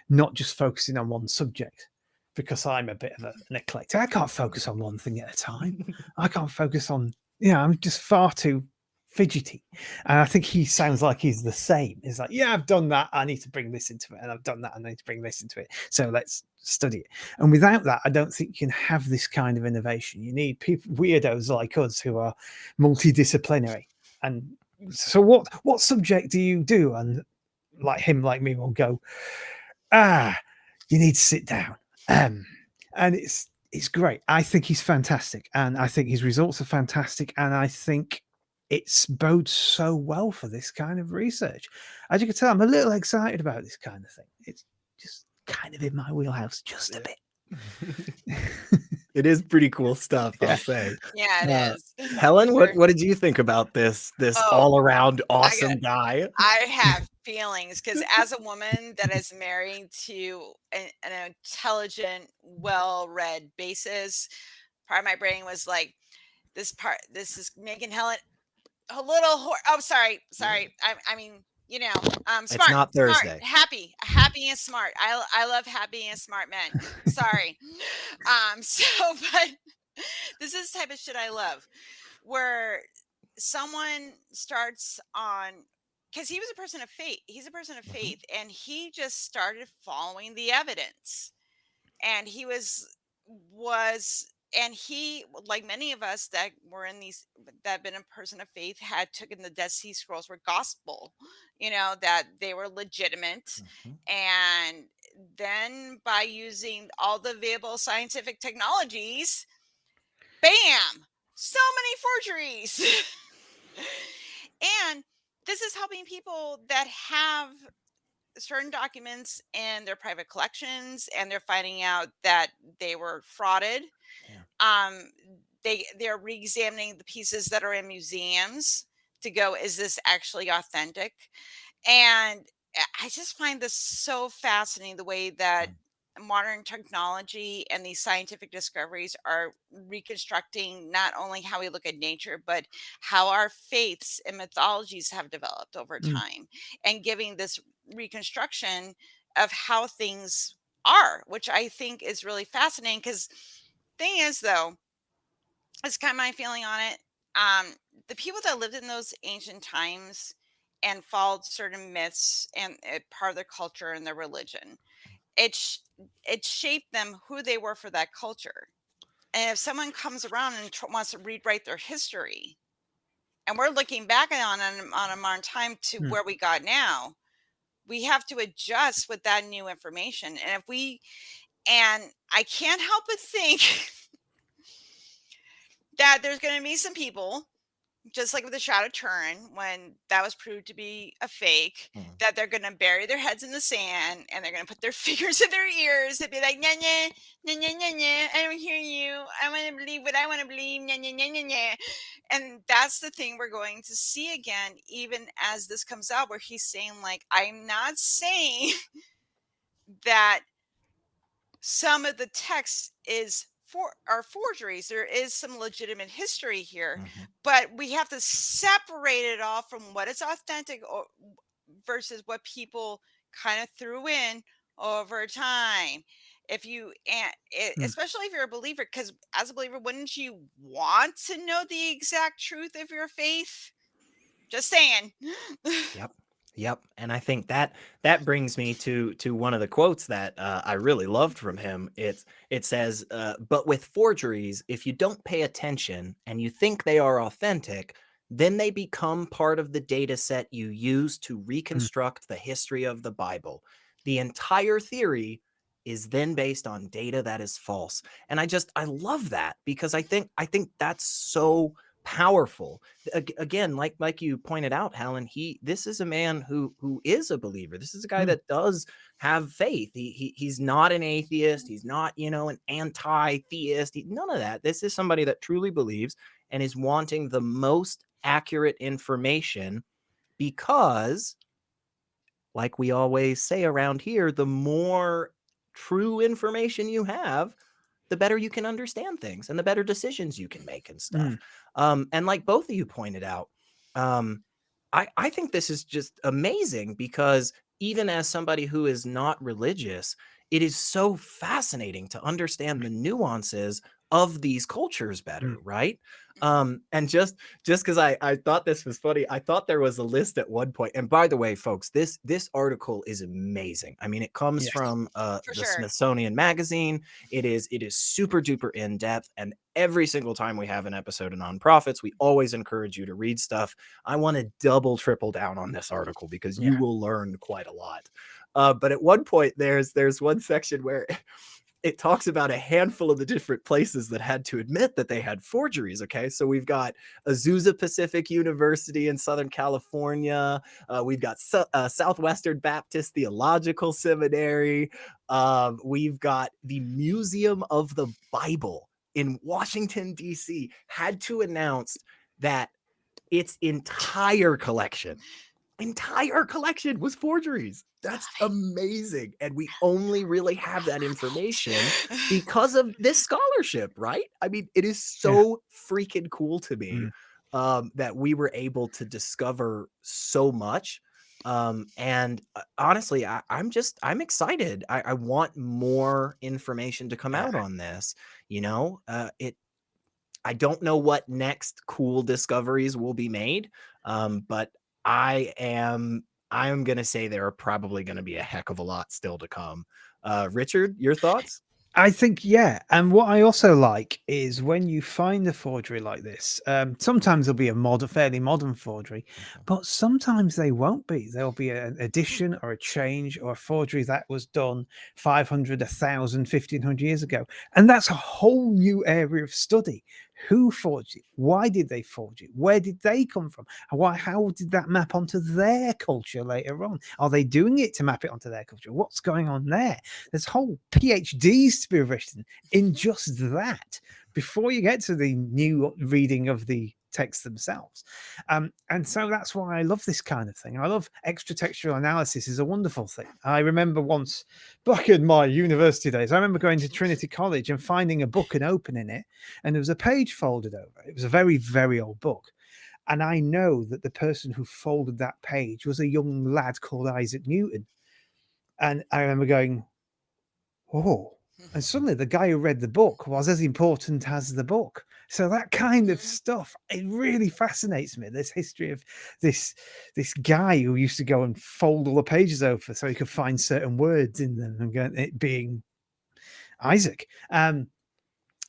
not just focusing on one subject, because I'm a bit of an eclectic. I can't focus on one thing at a time. I can't focus on, I'm just far too fidgety. And I think he sounds like he's the same. He's like, yeah, I've done that, I need to bring this into it, and I've done that, I need to bring this into it, so let's study it. And without that, I don't think you can have this kind of innovation. You need people, weirdos like us, who are multidisciplinary. And so what subject do you do? And like him, like me, will go, you need to sit down. And it's great. I think he's fantastic, and I think his results are fantastic, and I think it's bodes so well for this kind of research. As you can tell, I'm a little excited about this kind of thing. It's just kind of in my wheelhouse, just a bit. It is pretty cool stuff, I'll say. Yeah, it is. Helen, what did you think about this all around awesome guy? I have feelings because as a woman that is married to an intelligent, well-read basis, part of my brain was like, this is making Helen a little sorry. I mean, smart. It's not Thursday. Smart, happy and smart. I love happy and smart men. Sorry. But this is the type of shit I love, where someone starts on, because he was a person of faith. He's a person of faith, and he just started following the evidence. And he and he, like many of us that were that have been a person of faith, had taken the Dead Sea Scrolls were gospel, that they were legitimate. And then by using all the available scientific technologies, bam, so many forgeries. And this is helping people that have certain documents in their private collections, and they're finding out that they were frauded. They're re-examining the pieces that are in museums to go, is this actually authentic? And I just find this so fascinating, the way that modern technology and these scientific discoveries are reconstructing not only how we look at nature, but how our faiths and mythologies have developed over time, and giving this reconstruction of how things are, which I think is really fascinating. Because thing is, though, it's kind of my feeling on it. The people that lived in those ancient times and followed certain myths and part of their culture and their religion, it shaped them who they were for that culture. And if someone comes around and wants to rewrite their history, and we're looking back on a modern time to where we got now, we have to adjust with that new information. And I can't help but think that there's going to be some people, just like with the Shroud of Turin, when that was proved to be a fake, that they're going to bury their heads in the sand, and they're going to put their fingers in their ears and be like, nah, nah, nah, nah, nah, nah, I don't hear you. I want to believe what I want to believe. Nah, nah, nah, nah, nah. And that's the thing we're going to see again, even as this comes out, where he's saying, like, I'm not saying that some of the text are forgeries. There is some legitimate history here, but we have to separate it off from what is authentic versus what people kind of threw in over time. If you, especially if you're a believer, because as a believer, wouldn't you want to know the exact truth of your faith? Just saying. Yep. And I think that brings me to one of the quotes that I really loved from him. It says, "But with forgeries, if you don't pay attention and you think they are authentic, then they become part of the data set you use to reconstruct the history of the Bible. The entire theory is then based on data that is false." And I love that, because I think that's so powerful. Again, like you pointed out, Helen, this is a man who is a believer. This is a guy that does have faith. He's not an atheist. He's not, an anti-theist. None of that. This is somebody that truly believes and is wanting the most accurate information, because, like we always say around here, the more true information you have, the better you can understand things and the better decisions you can make and stuff. And like both of you pointed out, I think this is just amazing, because even as somebody who is not religious, it is so fascinating to understand the nuances of these cultures better, right? And just because I thought this was funny, I thought there was a list at one point. And by the way, folks, this article is amazing. I mean, it comes from the Smithsonian Magazine. It is super duper in depth, and every single time we have an episode of Nonprofits, we always encourage you to read stuff. I want to double, triple down on this article, because you will learn quite a lot. But at one point, there's one section where it talks about a handful of the different places that had to admit that they had forgeries. Okay, so we've got Azusa Pacific University in Southern California. We've got Southwestern Baptist Theological Seminary. We've got the Museum of the Bible in Washington, D.C. had to announce that its entire collection was forgeries. That's amazing. And we only really have that information because of this scholarship, right? I mean, it is so freaking cool to me that we were able to discover so much. And honestly, I'm excited. I want more information to come out on this. I don't know what next cool discoveries will be made, but I am going to say there are probably going to be a heck of a lot still to come. Richard, your thoughts? I think, yeah. And what I also like is when you find a forgery like this, sometimes there'll be a fairly modern forgery, but sometimes they won't be. There'll be an addition or a change or a forgery that was done 500, 1,000, 1,500 years ago. And that's a whole new area of study. Who forged it? Why did they forge it? Where did they come from? How did that map onto their culture later on? Are they doing it to map it onto their culture? What's going on there? There's whole PhDs to be written in just that before you get to the new reading of the texts themselves. And so that's why I love this kind of thing. I love extra-textual analysis is a wonderful thing. I remember once back in my university days, I remember going to Trinity College and finding a book and opening it, and there was a page folded over. It was a very, very old book. And I know that the person who folded that page was a young lad called Isaac Newton. And I remember going, oh. And suddenly the guy who read the book was as important as the book. So that kind of stuff, it really fascinates me. This history of this guy who used to go and fold all the pages over so he could find certain words in them, and it being Isaac.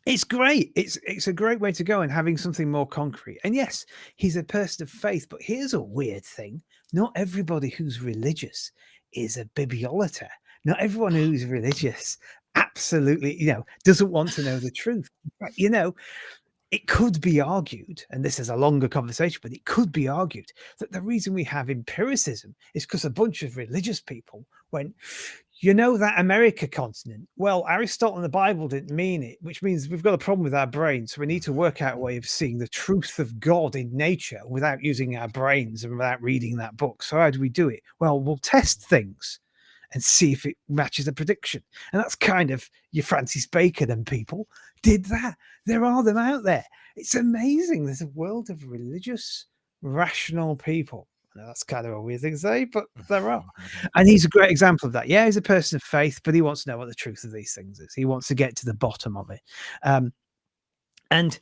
It's great. It's a great way to go, and having something more concrete. And yes, he's a person of faith, but here's a weird thing. Not everybody who's religious is a bibliolater. Not everyone who's religious absolutely, doesn't want to know the truth. It could be argued, and this is a longer conversation, but it could be argued that the reason we have empiricism is because a bunch of religious people went, that America continent, well, Aristotle and the Bible didn't mean it, which means we've got a problem with our brains. So we need to work out a way of seeing the truth of God in nature without using our brains and without reading that book. So how do we do it? Well, we'll test things and see if it matches a prediction. And that's kind of your Francis Bacon and people did that. There are them out there. It's amazing. There's a world of religious, rational people. know that's kind of a weird thing to say, but there are. And he's a great example of that. Yeah, he's a person of faith, but he wants to know what the truth of these things is. He wants to get to the bottom of it. And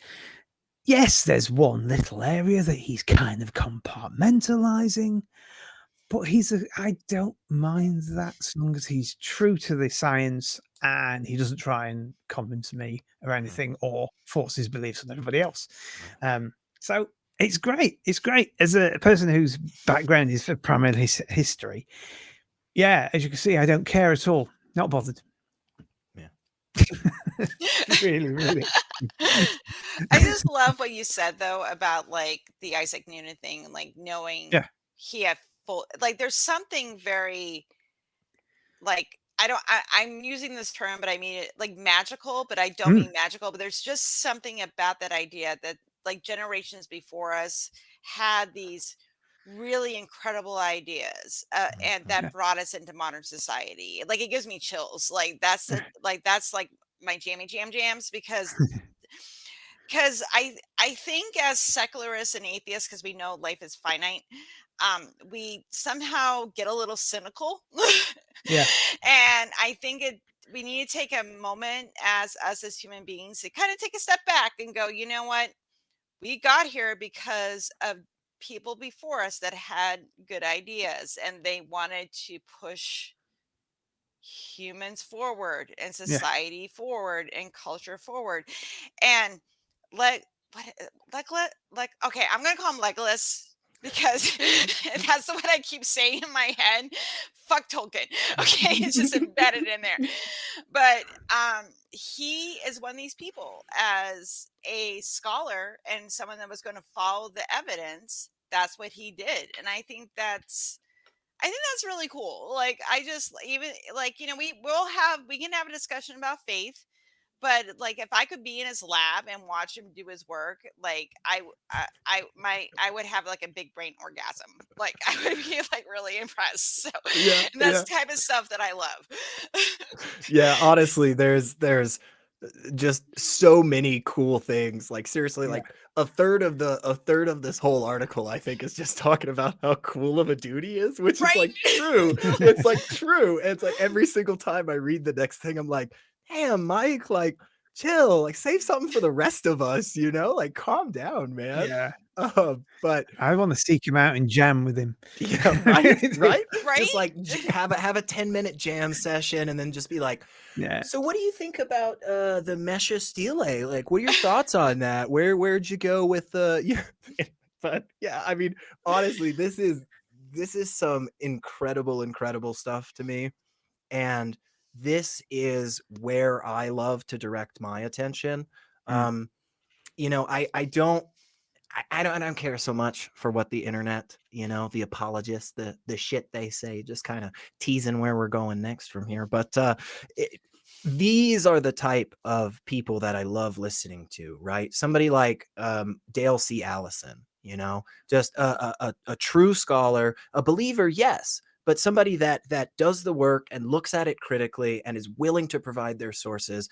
yes, there's one little area that he's kind of compartmentalizing, but I don't mind that as long as he's true to the science and he doesn't try and convince me or anything or force his beliefs on everybody else. So it's great. It's great. As a person whose background is for primarily history, yeah, as you can see, I don't care at all. Not bothered. Really, really. I just love what you said though about like the Isaac Newton thing, like knowing he had full, like there's something very like I'm using this term, but I mean it like magical, but I don't mean magical, but there's just something about that idea that like generations before us had these really incredible ideas and that brought us into modern society. Like it gives me chills. Like that's like my jams because I think as secularists and atheists, because we know life is finite, we somehow get a little cynical. And I think we need to take a moment as us as human beings to kind of take a step back and go, you know what, we got here because of people before us that had good ideas and they wanted to push humans forward and society forward and culture forward. And okay, I'm gonna call him Legolas because that's what I keep saying in my head. Fuck Tolkien. Okay, it's just embedded in there. But he is one of these people as a scholar and someone that was going to follow the evidence. That's what he did, and I think that's really cool. Like I just even like we can have a discussion about faith. But like, if I could be in his lab and watch him do his work, like I would have like a big brain orgasm. Like I would be like really impressed. So and that's the type of stuff that I love. Yeah, honestly, there's just so many cool things. Like seriously, like a third of this whole article, I think, is just talking about how cool of a dude he is, which is like true. It's like true. And it's like every single time I read the next thing, I'm like, damn, Mike, like chill, like save something for the rest of us, like calm down, man. Yeah. But I want to seek him out and jam with him. Yeah, right. Just like have a 10-minute jam session and then just be like, so what do you think about the Mesha Stele? Like, what are your thoughts on that? Where'd you go with the but yeah, I mean, honestly, this is some incredible stuff to me. And this is where I love to direct my attention. I don't care so much for what the internet, the apologists, the shit they say, just kind of teasing where we're going next from here. But these are the type of people that I love listening to, right? Somebody like Dale C. Allison, just a true scholar, a believer, yes, but somebody that does the work and looks at it critically and is willing to provide their sources,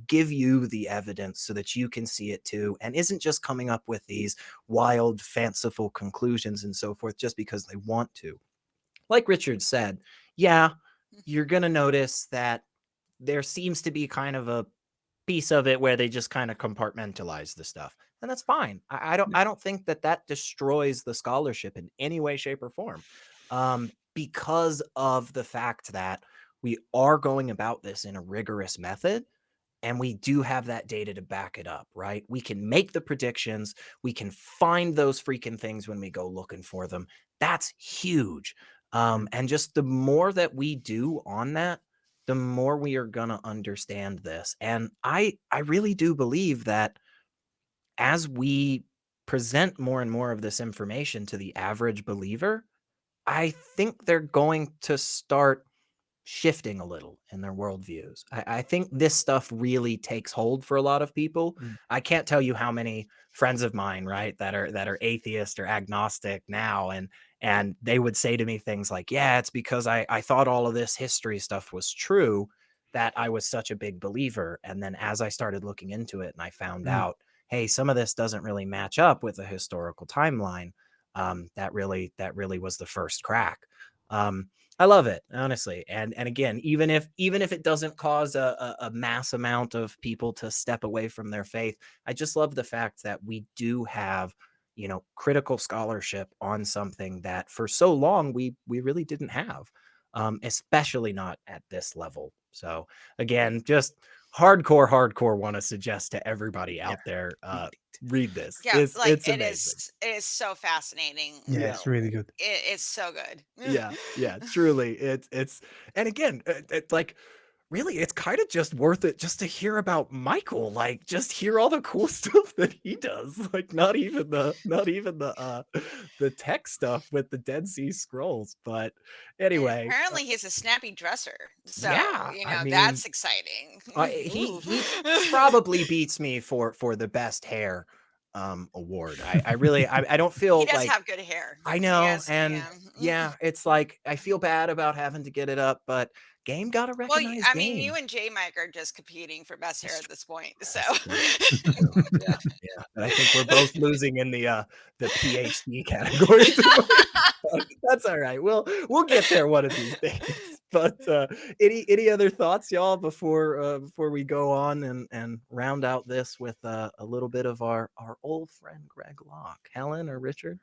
give you the evidence so that you can see it too, and isn't just coming up with these wild, fanciful conclusions and so forth just because they want to. Like Richard said, yeah, you're going to notice that there seems to be kind of a piece of it where they just kind of compartmentalize the stuff. And that's fine. I don't think that destroys the scholarship in any way, shape, or form. Because of the fact that we are going about this in a rigorous method and we do have that data to back it up, right? We can make the predictions. We can find those freaking things when we go looking for them. That's huge. And just the more that we do on that, the more we are going to understand this. And I really do believe that as we present more and more of this information to the average believer, I think they're going to start shifting a little in their worldviews. I think this stuff really takes hold for a lot of people. I can't tell you how many friends of mine, right, that are atheist or agnostic now, and they would say to me things like, yeah, it's because I thought all of this history stuff was true that I was such a big believer. And then as I started looking into it and I found out, hey, some of this doesn't really match up with a historical timeline. That really was the first crack. I love it, honestly. And again, even if it doesn't cause a mass amount of people to step away from their faith, I just love the fact that we do have, critical scholarship on something that for so long we really didn't have, especially not at this level. So again, just hardcore want to suggest to everybody out there, read this. Yeah, It's it amazing. is so fascinating. Yeah, it's really good. It's so good. Yeah, truly. It's and again, it's like really, it's kind of just worth it just to hear about Michael, like just hear all the cool stuff that he does. Like not even the tech stuff with the Dead Sea Scrolls. But And anyway, apparently he's a snappy dresser. So, yeah, I mean, that's exciting. he Ooh. probably beats me for the best hair award. I really I don't feel He does like have good hair. I He know, has, and yeah, it's like I feel bad about having to get it up, but Game gotta Well, recognize I mean, Game. you and J Mike are just competing for best hair That's at this point. So, That's true. Yeah, yeah. But I think we're both losing in the PhD category. But that's all right. We'll get there one of these days. But any other thoughts, y'all, before we go on and round out this with a little bit of our old friend Greg Locke, Helen or Richard?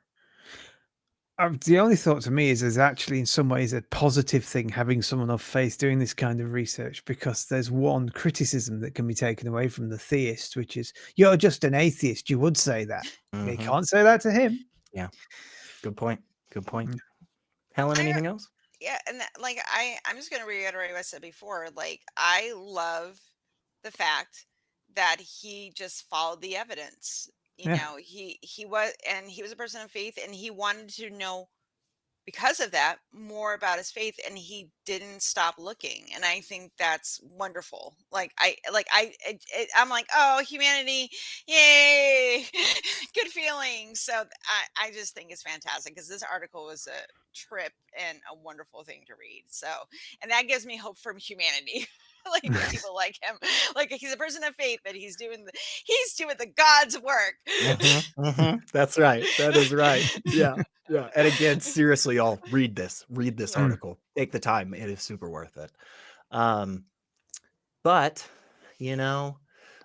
The only thought to me is there's actually in some ways a positive thing having someone of faith doing this kind of research, because there's one criticism that can be taken away from the theist, which is you're just an atheist. You would say that. You Mhm. can't say that to him. Yeah. Good point. Helen, anything else? yeah, and I'm just going to reiterate what I said before. Like, I love the fact that he just followed the evidence. Yeah. He was a person of faith, and he wanted to know, because of that, more about his faith, and he didn't stop looking. And I think that's wonderful. I'm like, oh, humanity, yay, good feeling. So I just think it's fantastic, because this article was a trip and a wonderful thing to read. So, and that gives me hope from humanity. Like people like him, like he's a person of faith, but he's doing the God's work. That's right. That is right. Yeah. And again, seriously, y'all read this article. Take the time. It is super worth it. But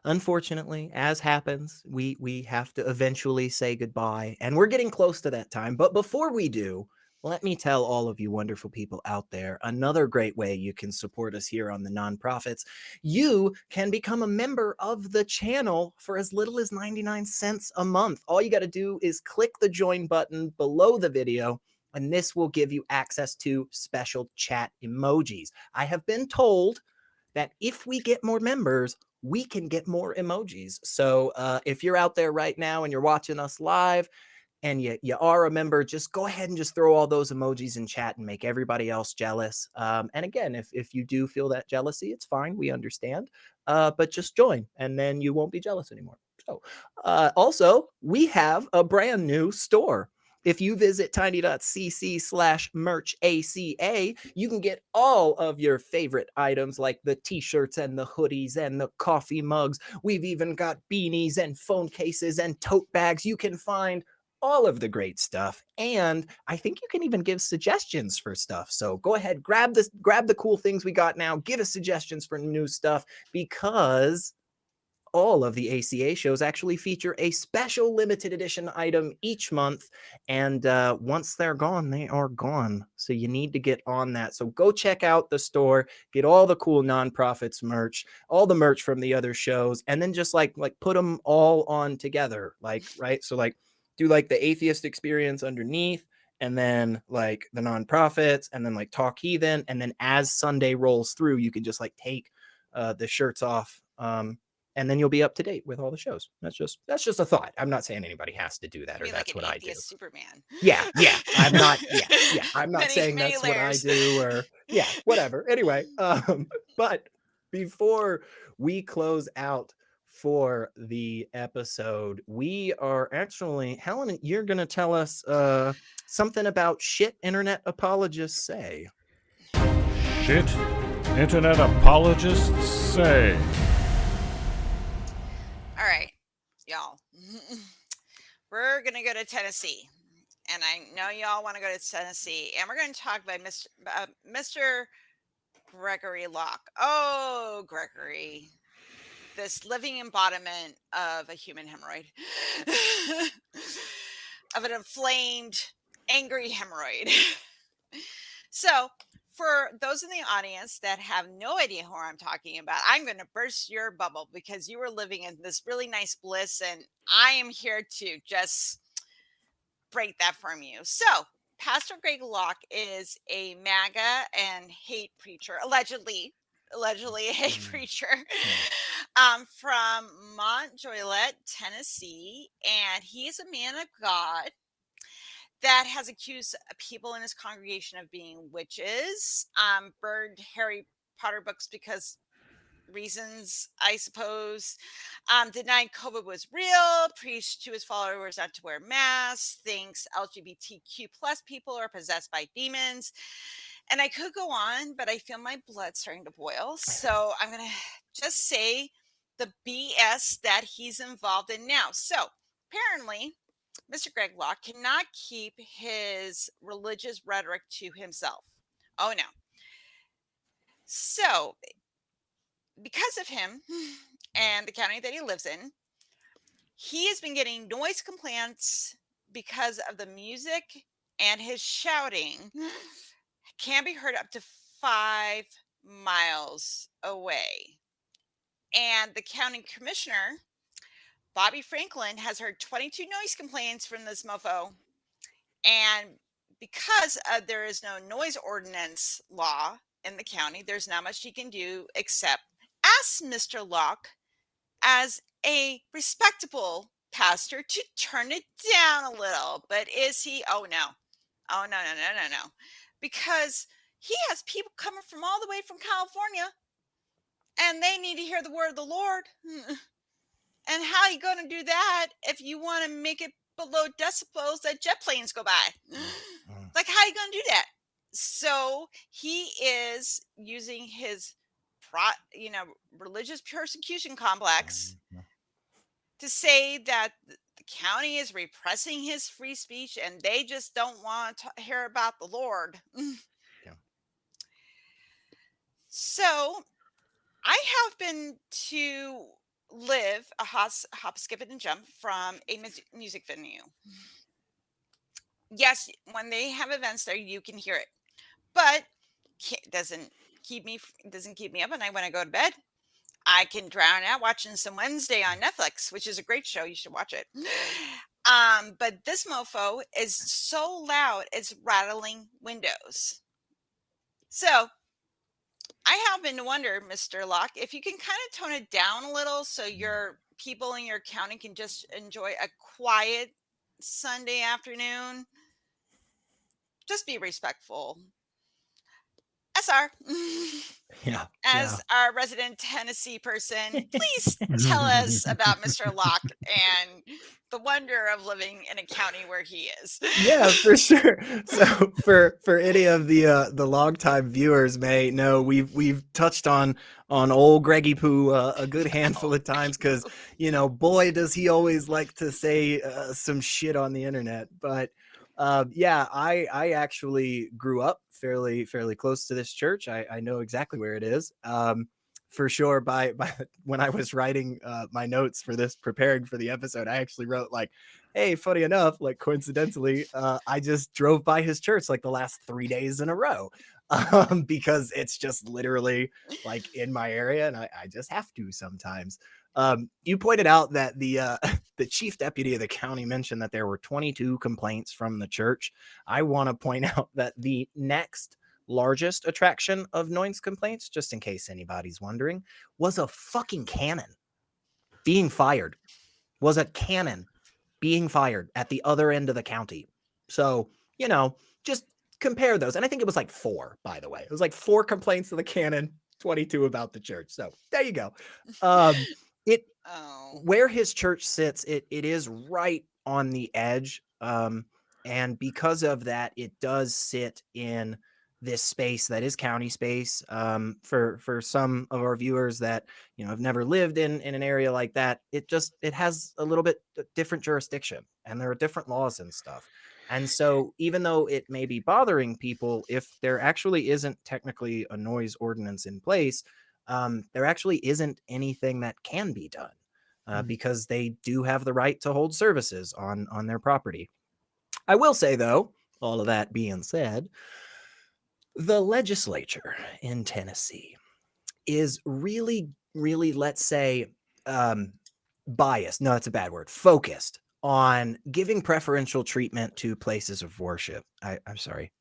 unfortunately, as happens, we have to eventually say goodbye, and we're getting close to that time. But before we do, let me tell all of you wonderful people out there another great way you can support us here on the Nonprofits. You can become a member of the channel for as little as 99 cents a month. All you got to do is click the join button below the video, and this will give you access to special chat emojis. I have been told that if we get more members, we can get more emojis. So if you're out there right now and you're watching us live, and you are a member, just go ahead and just throw all those emojis in chat and make everybody else jealous. And again, if you do feel that jealousy, it's fine. We understand. But just join, and then you won't be jealous anymore. So also, we have a brand new store. If you visit tiny.cc/merchaca, you can get all of your favorite items like the t-shirts and the hoodies and the coffee mugs. We've even got beanies and phone cases and tote bags. You can find all of the great stuff, and I think you can even give suggestions for stuff. So go ahead, grab the cool things we got now, give us suggestions for new stuff, because all of the ACA shows actually feature a special limited edition item each month, and once they're gone, they are gone. So you need to get on that. So go check out the store, get all the cool Nonprofits merch, all the merch from the other shows, and then just like put them all on together, right? So do the atheist experience underneath, and then the Nonprofits, and then Talk Heathen, and then as Sunday rolls through, you can just take the shirts off, and then you'll be up to date with all the shows. That's just a thought. I'm not saying anybody has to do that, or that's what I do. Superman. Yeah. I'm not. Yeah. I'm not saying many that's layers. what I do, or whatever. Anyway, but before we close out for the episode, we are actually, Helen, you're going to tell us something about shit internet apologists say. Shit internet apologists say. All right, y'all. We're going to go to Tennessee. and I know y'all want to go to Tennessee, and we're going to talk about Mr. Gregory Locke. Oh, Gregory, this living embodiment of a human hemorrhoid, of an inflamed, angry hemorrhoid. So, for those in the audience that have no idea who I'm talking about, I'm going to burst your bubble because you were living in this really nice bliss, and I am here to just break that from you. So, Pastor Greg Locke is a MAGA and hate preacher, allegedly a hate preacher, from Montjoylet, Tennessee, and he is a man of God that has accused people in his congregation of being witches, burned Harry Potter books because reasons, I suppose, denied COVID was real, preached to his followers not to wear masks, thinks LGBTQ plus people are possessed by demons. And I could go on, but I feel my blood starting to boil. So I'm going to just say the BS that he's involved in now. So apparently, Mr. Greg Locke cannot keep his religious rhetoric to himself. Oh, no. So, because of him and the county that he lives in, he has been getting noise complaints because of the music, and his shouting can be heard up to 5 miles away. And the county commissioner, Bobby Franklin, has heard 22 noise complaints from this mofo. And because there is no noise ordinance law in the county, there's not much he can do except ask Mr. Locke, as a respectable pastor, to turn it down a little. But is he? Oh, no. Oh, no. Because he has people coming from all the way from California, and they need to hear the word of the Lord. And how are you going to do that if you want to make it below decibels that jet planes go by? Like, how are you going to do that? So he is using his religious persecution complex to say that the county is repressing his free speech and they just don't want to hear about the Lord. Yeah. So I have been to live a hop, skip, and jump from a music venue. Yes, when they have events there, you can hear it, but doesn't keep me up at night when I go to bed. I can drown out watching some Wednesday on Netflix, which is a great show. You should watch it. But this mofo is so loud, it's rattling windows. So I happen to wonder, Mr. Locke, if you can kind of tone it down a little so your people in your county can just enjoy a quiet Sunday afternoon. Just be respectful. SR. Yeah. As our resident Tennessee person, please tell us about Mr. Locke and the wonder of living in a county where he is. Yeah, for sure. So for any of the longtime viewers may know, we've touched on old Greggy Poo a good handful of times because boy does he always like to say some shit on the internet. But yeah, I actually grew up fairly close to this church. I know exactly where it is. For sure. By when I was writing my notes for this, preparing for the episode, I actually wrote like, hey, funny enough, like coincidentally, I just drove by his church like the last 3 days in a row because it's just literally like in my area, and I just have to sometimes. You pointed out that the chief deputy of the county mentioned that there were 22 complaints from the church. I want to point out that the next largest attraction of noise complaints, just in case anybody's wondering, was a fucking cannon being fired. Was a cannon being fired at the other end of the county. So, just compare those. And I think it was like 4, by the way. It was like 4 complaints of the cannon, 22 about the church. So there you go. Where his church sits, it is right on the edge. And because of that, it does sit in this space that is county space. For some of our viewers that have never lived in an area like that, it has a little bit different jurisdiction, and there are different laws and stuff. And so even though it may be bothering people, if there actually isn't technically a noise ordinance in place, there actually isn't anything that can be done because they do have the right to hold services on their property. I will say, though, all of that being said, the legislature in Tennessee is really, really, let's say, biased. No, that's a bad word. Focused on giving preferential treatment to places of worship. I'm sorry.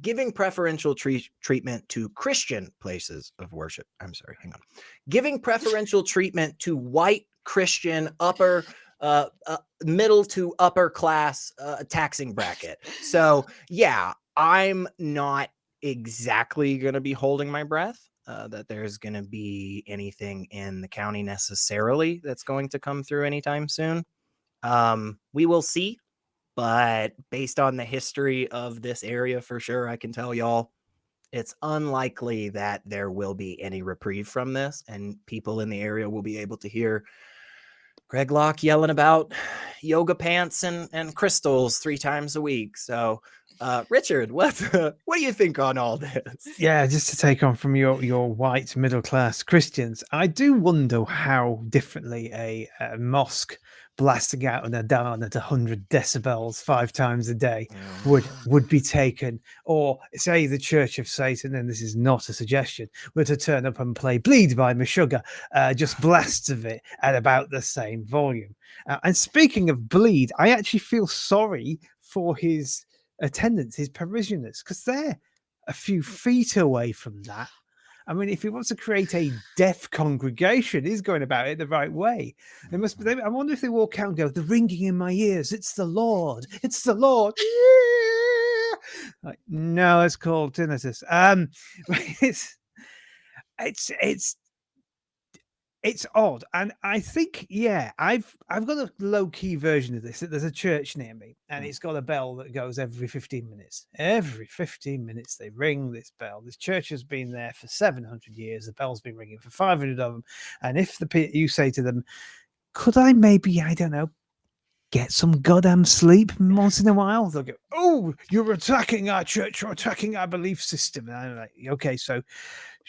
Giving preferential treatment to Christian places of worship. I'm sorry. Hang on. Giving preferential treatment to white Christian upper middle to upper class taxing bracket. So yeah, I'm not exactly going to be holding my breath that there's going to be anything in the county necessarily that's going to come through anytime soon. We will see, but based on the history of this area, for sure, I can tell y'all it's unlikely that there will be any reprieve from this, and people in the area will be able to hear Greg Locke yelling about yoga pants and crystals 3 times a week. So, Richard, what do you think on all this? Yeah, just to take on from your white middle class Christians, I do wonder how differently a mosque blasting out an adhan at 100 decibels 5 times a day would be taken, or say the Church of Satan, and this is not a suggestion, were to turn up and play "Bleed" by Meshuggah, just blasts of it at about the same volume. And speaking of bleed, I actually feel sorry for his attendants, his parishioners, because they're a few feet away from that. I mean, if he wants to create a deaf congregation, he's going about it the right way. They must. I wonder if they walk out and go, "The ringing in my ears. It's the Lord. It's the Lord." Like, no, it's called tinnitus. It's odd, and I think I've got a low key version of this. There's a church near me, and it's got a bell that goes every 15 minutes. Every 15 minutes they ring this bell. This church has been there for 700 years. The bell's been ringing for 500 of them. And if you say to them, "Could I maybe, I don't know, get some goddamn sleep once in a while?" They'll go, "Oh, you're attacking our church. You're attacking our belief system." And I'm like, "Okay, so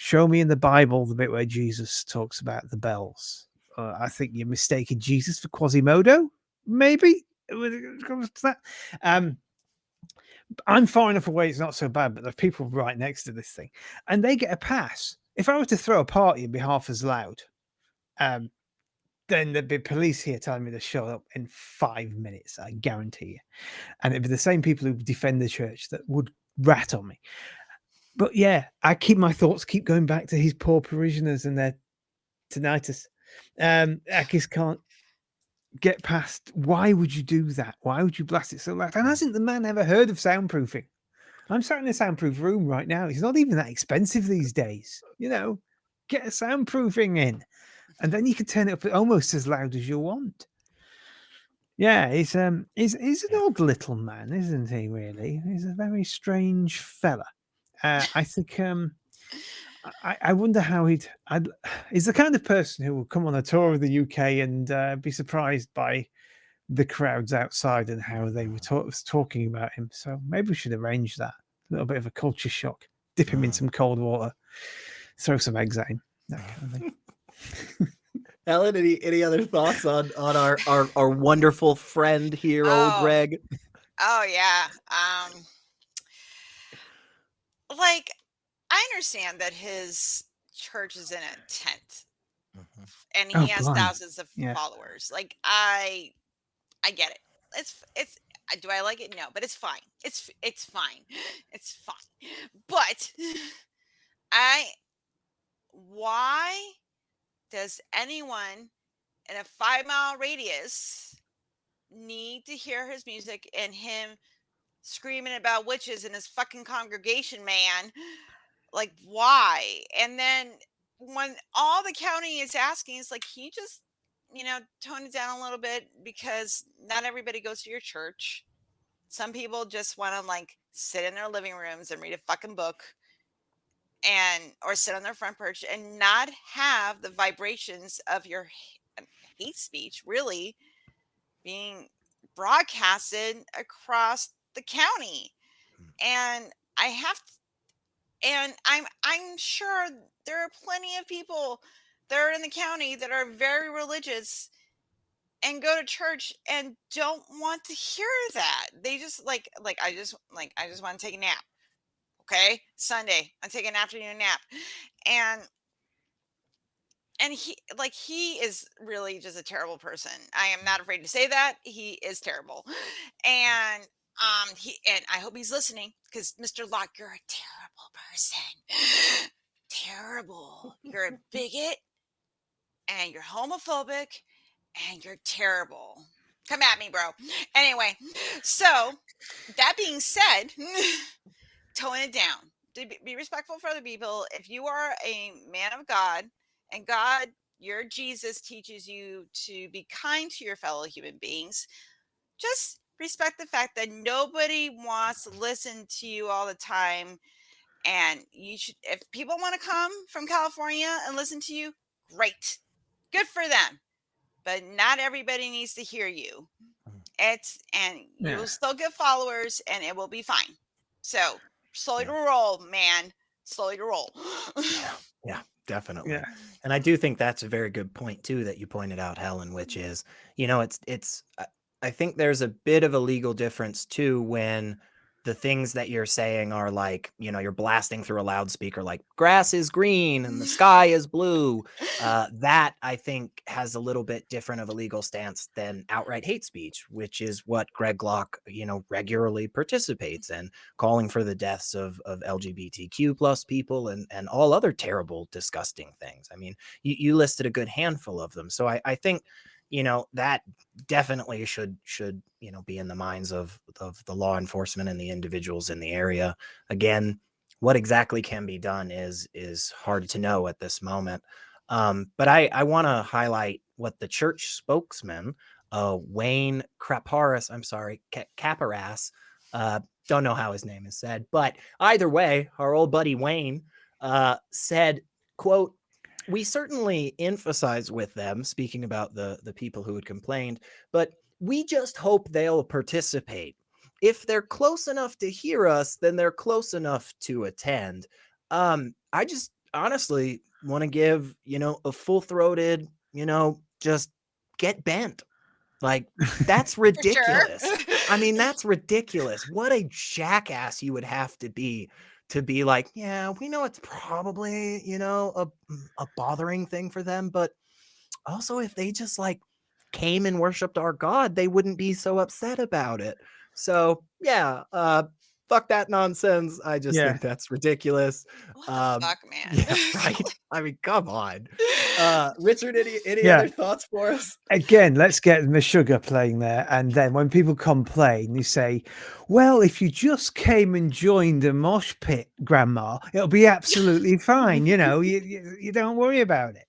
show me in the Bible the bit where Jesus talks about the bells." I think you're mistaking Jesus for Quasimodo, maybe. When it comes to that. I'm far enough away, it's not so bad, but there's people right next to this thing, and they get a pass. If I were to throw a party and be half as loud, then there'd be police here telling me to show up in 5 minutes, I guarantee you. And it'd be the same people who defend the church that would rat on me. But yeah, my thoughts keep going back to his poor parishioners and their tinnitus. I just can't get past. Why would you do that? Why would you blast it so loud? And hasn't the man ever heard of soundproofing? I'm sat in a soundproof room right now. It's not even that expensive these days. Get a soundproofing in, and then you can turn it up almost as loud as you want. Yeah, he's an odd little man, isn't he? Really, he's a very strange fella. I think I wonder how he's the kind of person who will come on a tour of the UK and be surprised by the crowds outside and how they were talking about him. So maybe we should arrange that. A little bit of a culture shock. Dip him in some cold water. Throw some eggs at him. That kind of thing. Helen, any other thoughts on our wonderful friend here, old Greg? Oh yeah. Like, I understand that his church is in a tent, and he has thousands of followers. Like, I get it. It's. Do I like it? No, but it's fine. It's fine. It's fine. But why does anyone in a 5-mile radius need to hear his music and him screaming about witches in his fucking congregation, man? Like, why? And then when all the county is asking is like, can you just, tone it down a little bit, because not everybody goes to your church. Some people just want to like sit in their living rooms and read a fucking book or sit on their front porch and not have the vibrations of your hate speech really being broadcasted across the county. And I have to, and I'm sure there are plenty of people that are in the county that are very religious and go to church and don't want to hear that. They just I just want to take a nap. Okay? Sunday, I'm taking an afternoon nap. And he is really just a terrible person. I am not afraid to say that. He is terrible. And I hope he's listening, because Mr. Locke, you're a terrible person. Terrible. You're a bigot, and you're homophobic, and you're terrible. Come at me, bro. Anyway, so that being said, tone it down. Be respectful for other people. If you are a man of God, and God, your Jesus teaches you to be kind to your fellow human beings, just respect the fact that nobody wants to listen to you all the time. And you should, if people want to come from California and listen to you, great. Good for them. But not everybody needs to hear you. You will still get followers, and it will be fine. So slowly to roll, man. Slowly to roll. Yeah, definitely. Yeah. And I do think that's a very good point too that you pointed out, Helen, which is, I think there's a bit of a legal difference too when the things that you're saying are like, you're blasting through a loudspeaker like grass is green and the sky is blue. That I think has a little bit different of a legal stance than outright hate speech, which is what Greg Locke, regularly participates in, calling for the deaths of LGBTQ plus people and all other terrible, disgusting things. I mean, you listed a good handful of them. So I think, that definitely should be in the minds of the law enforcement and the individuals in the area. Again, what exactly can be done is hard to know at this moment. But I want to highlight what the church spokesman, Wayne Kraparas, Caparas, don't know how his name is said, but either way, our old buddy Wayne said, quote, "We certainly emphasize with them," speaking about the people who had complained, "but we just hope they'll participate. If they're close enough to hear us, then they're close enough to attend." I just honestly want to give, a full-throated, just get bent. Like, that's ridiculous. I mean, that's ridiculous. What a jackass you would have to be like, yeah, we know it's probably, a bothering thing for them, but also if they just like came and worshiped our God, they wouldn't be so upset about it. So yeah, fuck that nonsense. I just think that's ridiculous. What the fuck, man? Yeah, right. I mean, come on. Richard, any Yeah. other thoughts for us? Again, let's get Meshuggah playing there. And then when people complain, you say, well, if you just came and joined a mosh pit, Grandma, it'll be absolutely fine. You don't worry about it.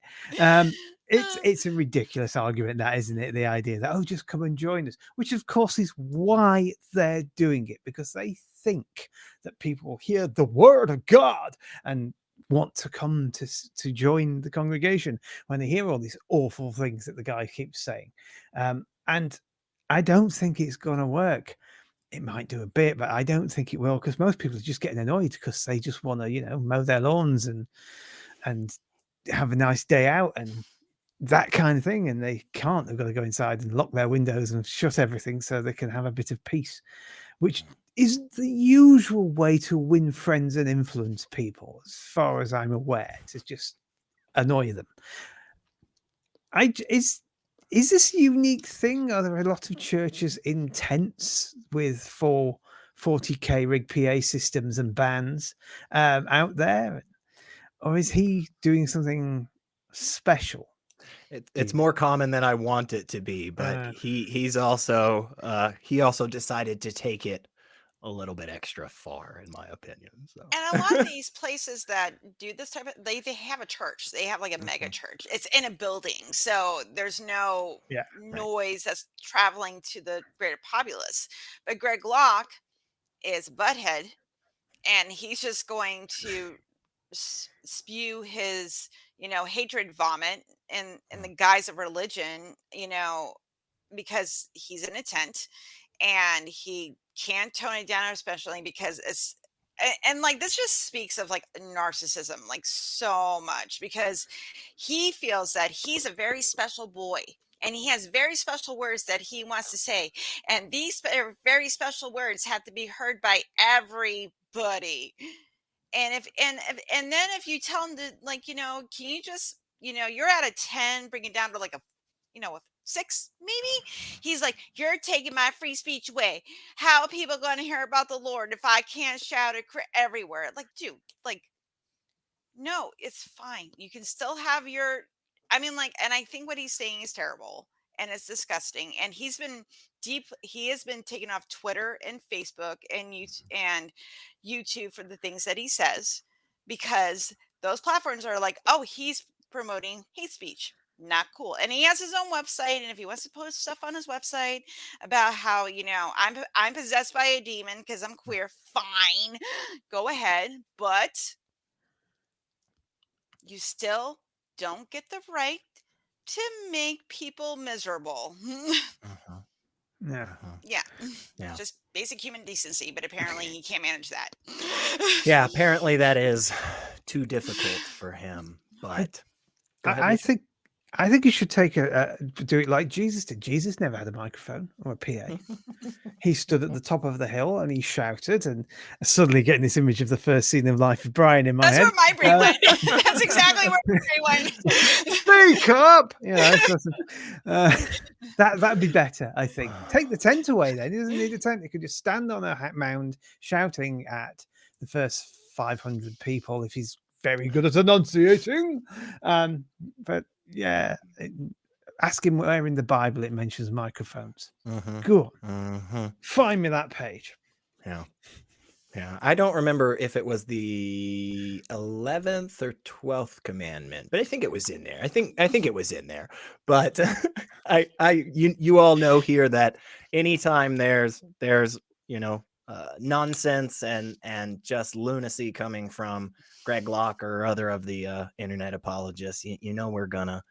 It's a ridiculous argument, that, isn't it? The idea that, just come and join us, which of course is why they're doing it, because they think that people hear the word of God and want to come to join the congregation when they hear all these awful things that the guy keeps saying. And I don't think it's going to work. It might do a bit, but I don't think it will, because most people are just getting annoyed because they just want to, mow their lawns and have a nice day out and that kind of thing. And they can't. They've got to go inside and lock their windows and shut everything so they can have a bit of peace, which isn't the usual way to win friends and influence people, as far as I'm aware, to just annoy them. Is this a unique thing? Are there a lot of churches in tents with 40K rig PA systems and bands out there? Or is he doing something special? It's more common than I want it to be, but he also decided to take it a little bit extra far, in my opinion. So. And a lot of these places that do this type of, they have a church. They have like a mega church. It's in a building, so there's no noise that's traveling to the greater populace. But Greg Locke is butthead, and he's just going to spew his hatred vomit in the guise of religion, because he's in a tent, and he can't tone it down, especially because it's and like this just speaks of like narcissism like so much, because he feels that he's a very special boy and he has very special words that he wants to say, and these very special words have to be heard by everybody. And and then if you tell him to, like, can you just, you're at a 10, bring it down to like a, a 6 maybe, he's like, you're taking my free speech away. How are people going to hear about the Lord if I can't shout it everywhere? Like, dude, like, no, it's fine. You can still have your, I mean, like, and I think what he's saying is terrible and it's disgusting. And he has been taken off Twitter and Facebook and YouTube for the things that he says, because those platforms are like, oh, he's promoting hate speech. Not cool. And he has his own website, and if he wants to post stuff on his website about how, I'm possessed by a demon because I'm queer, fine, go ahead. But you still don't get the right to make people miserable. Yeah. Yeah. Just basic human decency, but apparently he can't manage that. Yeah, apparently that is too difficult for him. But go ahead, Richard. I think you should do it like Jesus did. Jesus never had a microphone or a PA. He stood at the top of the hill and he shouted, and suddenly getting this image of the first scene of Life of Brian in my head. That's where my brain went. That's exactly where my brain went. Speak up! That'd be better, I think. Take the tent away then. He doesn't need a tent. He could just stand on a mound shouting at the first 500 people if he's very good at enunciating. But yeah, ask him where in the Bible it mentions microphones. Go on. Find me that page. Yeah. I don't remember if it was the 11th or 12th commandment, but I think it was in there. I think it was in there. But you all know here that anytime there's nonsense and just lunacy coming from Greg Locke or other of the internet apologists, we're gonna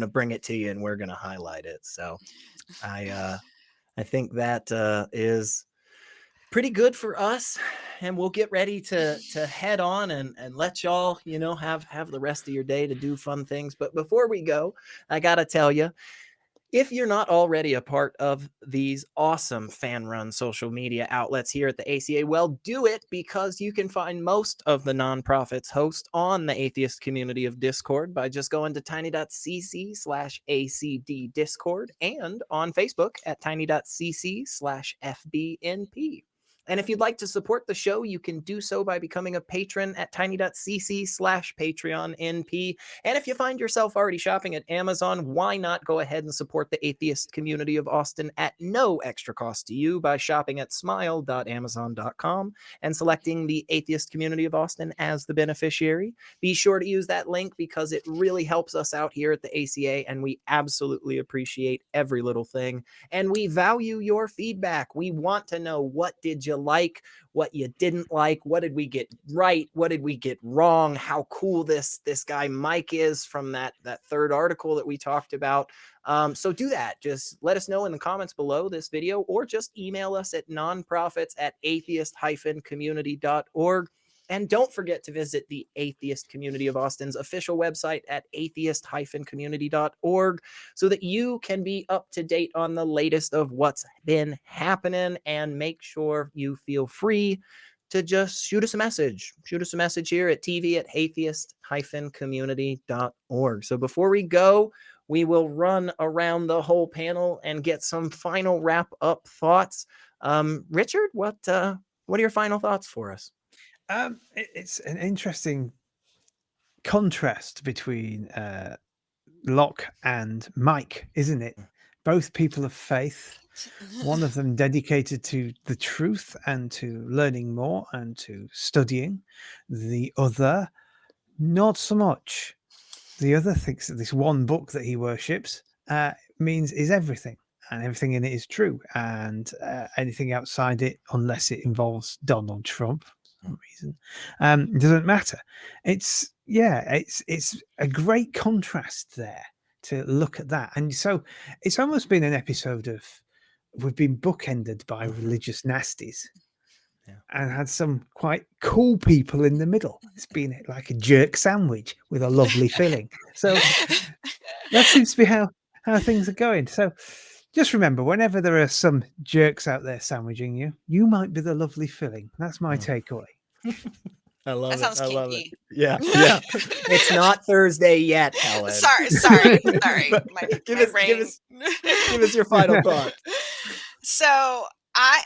bring it to you and we're gonna highlight it. So I think that is pretty good for us, and we'll get ready to head on and let y'all have the rest of your day to do fun things. But before we go, I gotta tell you, if you're not already a part of these awesome fan-run social media outlets here at the ACA, well, do it, because you can find most of the nonprofits host on the Atheist Community of Discord by just going to tiny.cc/ACD Discord and on Facebook at tiny.cc/FBNP. And if you'd like to support the show, you can do so by becoming a patron at tiny.cc/PatreonNP. And if you find yourself already shopping at Amazon, why not go ahead and support the Atheist Community of Austin at no extra cost to you by shopping at smile.amazon.com and selecting the Atheist Community of Austin as the beneficiary. Be sure to use that link because it really helps us out here at the ACA, and we absolutely appreciate every little thing. And we value your feedback. We want to know, what did you like, what you didn't like, what did we get right, what did we get wrong, how cool this guy Mike is from that third article that we talked about. So do that. Just let us know in the comments below this video, or just email us at nonprofits@atheist-community.org. And don't forget to visit the Atheist Community of Austin's official website at atheist-community.org so that you can be up to date on the latest of what's been happening. And make sure you feel free to just shoot us a message. Shoot us a message here at tv@atheist-community.org. So before we go, we will run around the whole panel and get some final wrap-up thoughts. Richard, what are your final thoughts for us? It's an interesting contrast between Locke and Mike, isn't it? Both people of faith, one of them dedicated to the truth and to learning more and to studying. The other, not so much. The other thinks that this one book that he worships is everything, and everything in it is true, and anything outside it, unless it involves Donald Trump, reason, doesn't matter. It's a great contrast there to look at that. And so it's almost been an episode of we've been bookended by religious nasties. Yeah. And had some quite cool people in the middle. It's been like a jerk sandwich with a lovely filling. So that seems to be how things are going. So just remember, whenever there are some jerks out there sandwiching you, you might be the lovely filling. That's my takeaway. I love That sounds it. I love it. kinky. Yeah. Yeah. It's not Thursday yet, Helen. Sorry. But My give brain. us your final thought. So I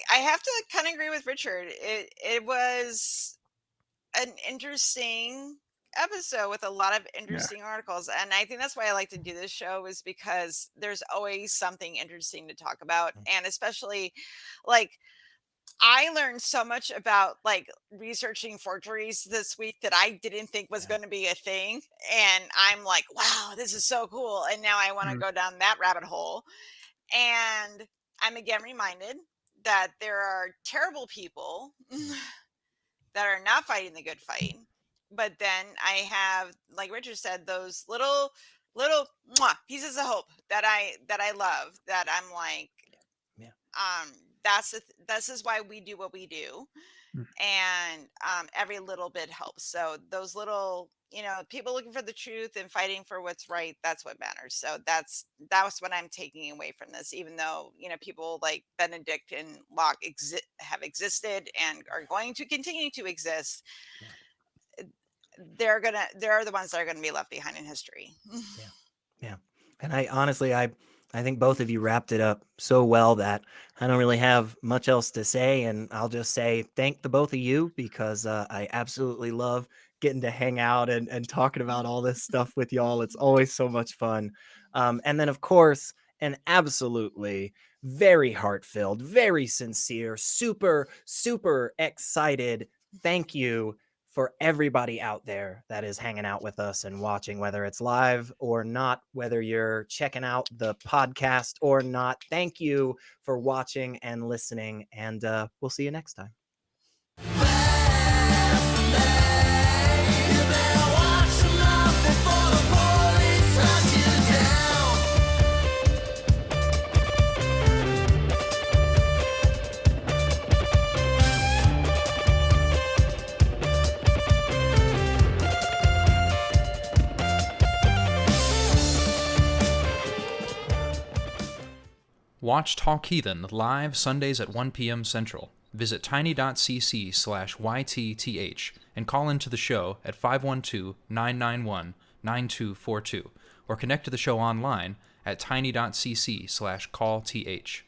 have to kind of agree with Richard. It was an interesting episode with a lot of interesting articles, and I think that's why I like to do this show, is because there's always something interesting to talk about, and especially like I learned so much about like researching forgeries this week that I didn't think was going to be a thing, and I'm like, wow, this is so cool, and now I want to go down that rabbit hole. And I'm again reminded that there are terrible people that are not fighting the good fight. But then I have, like Richard said, those little pieces of hope that I love, that I'm like, this is why we do what we do. And every little bit helps. So those little, people looking for the truth and fighting for what's right, that's what matters. So that's what I'm taking away from this, even though, people like Benedict and Locke have existed and are going to continue to exist. They're the ones that are going to be left behind in history. Yeah. And I honestly, I think both of you wrapped it up so well that I don't really have much else to say. And I'll just say thank the both of you, because I absolutely love getting to hang out and talking about all this stuff with y'all. It's always so much fun. And then, of course, an absolutely very heart-filled, very sincere, super, super excited thank you for everybody out there that is hanging out with us and watching, whether it's live or not, whether you're checking out the podcast or not. Thank you for watching and listening, and we'll see you next time. Watch Talk Heathen live Sundays at 1 p.m. Central. Visit tiny.cc/YTTH and call into the show at 512-991-9242 or connect to the show online at tiny.cc/callth.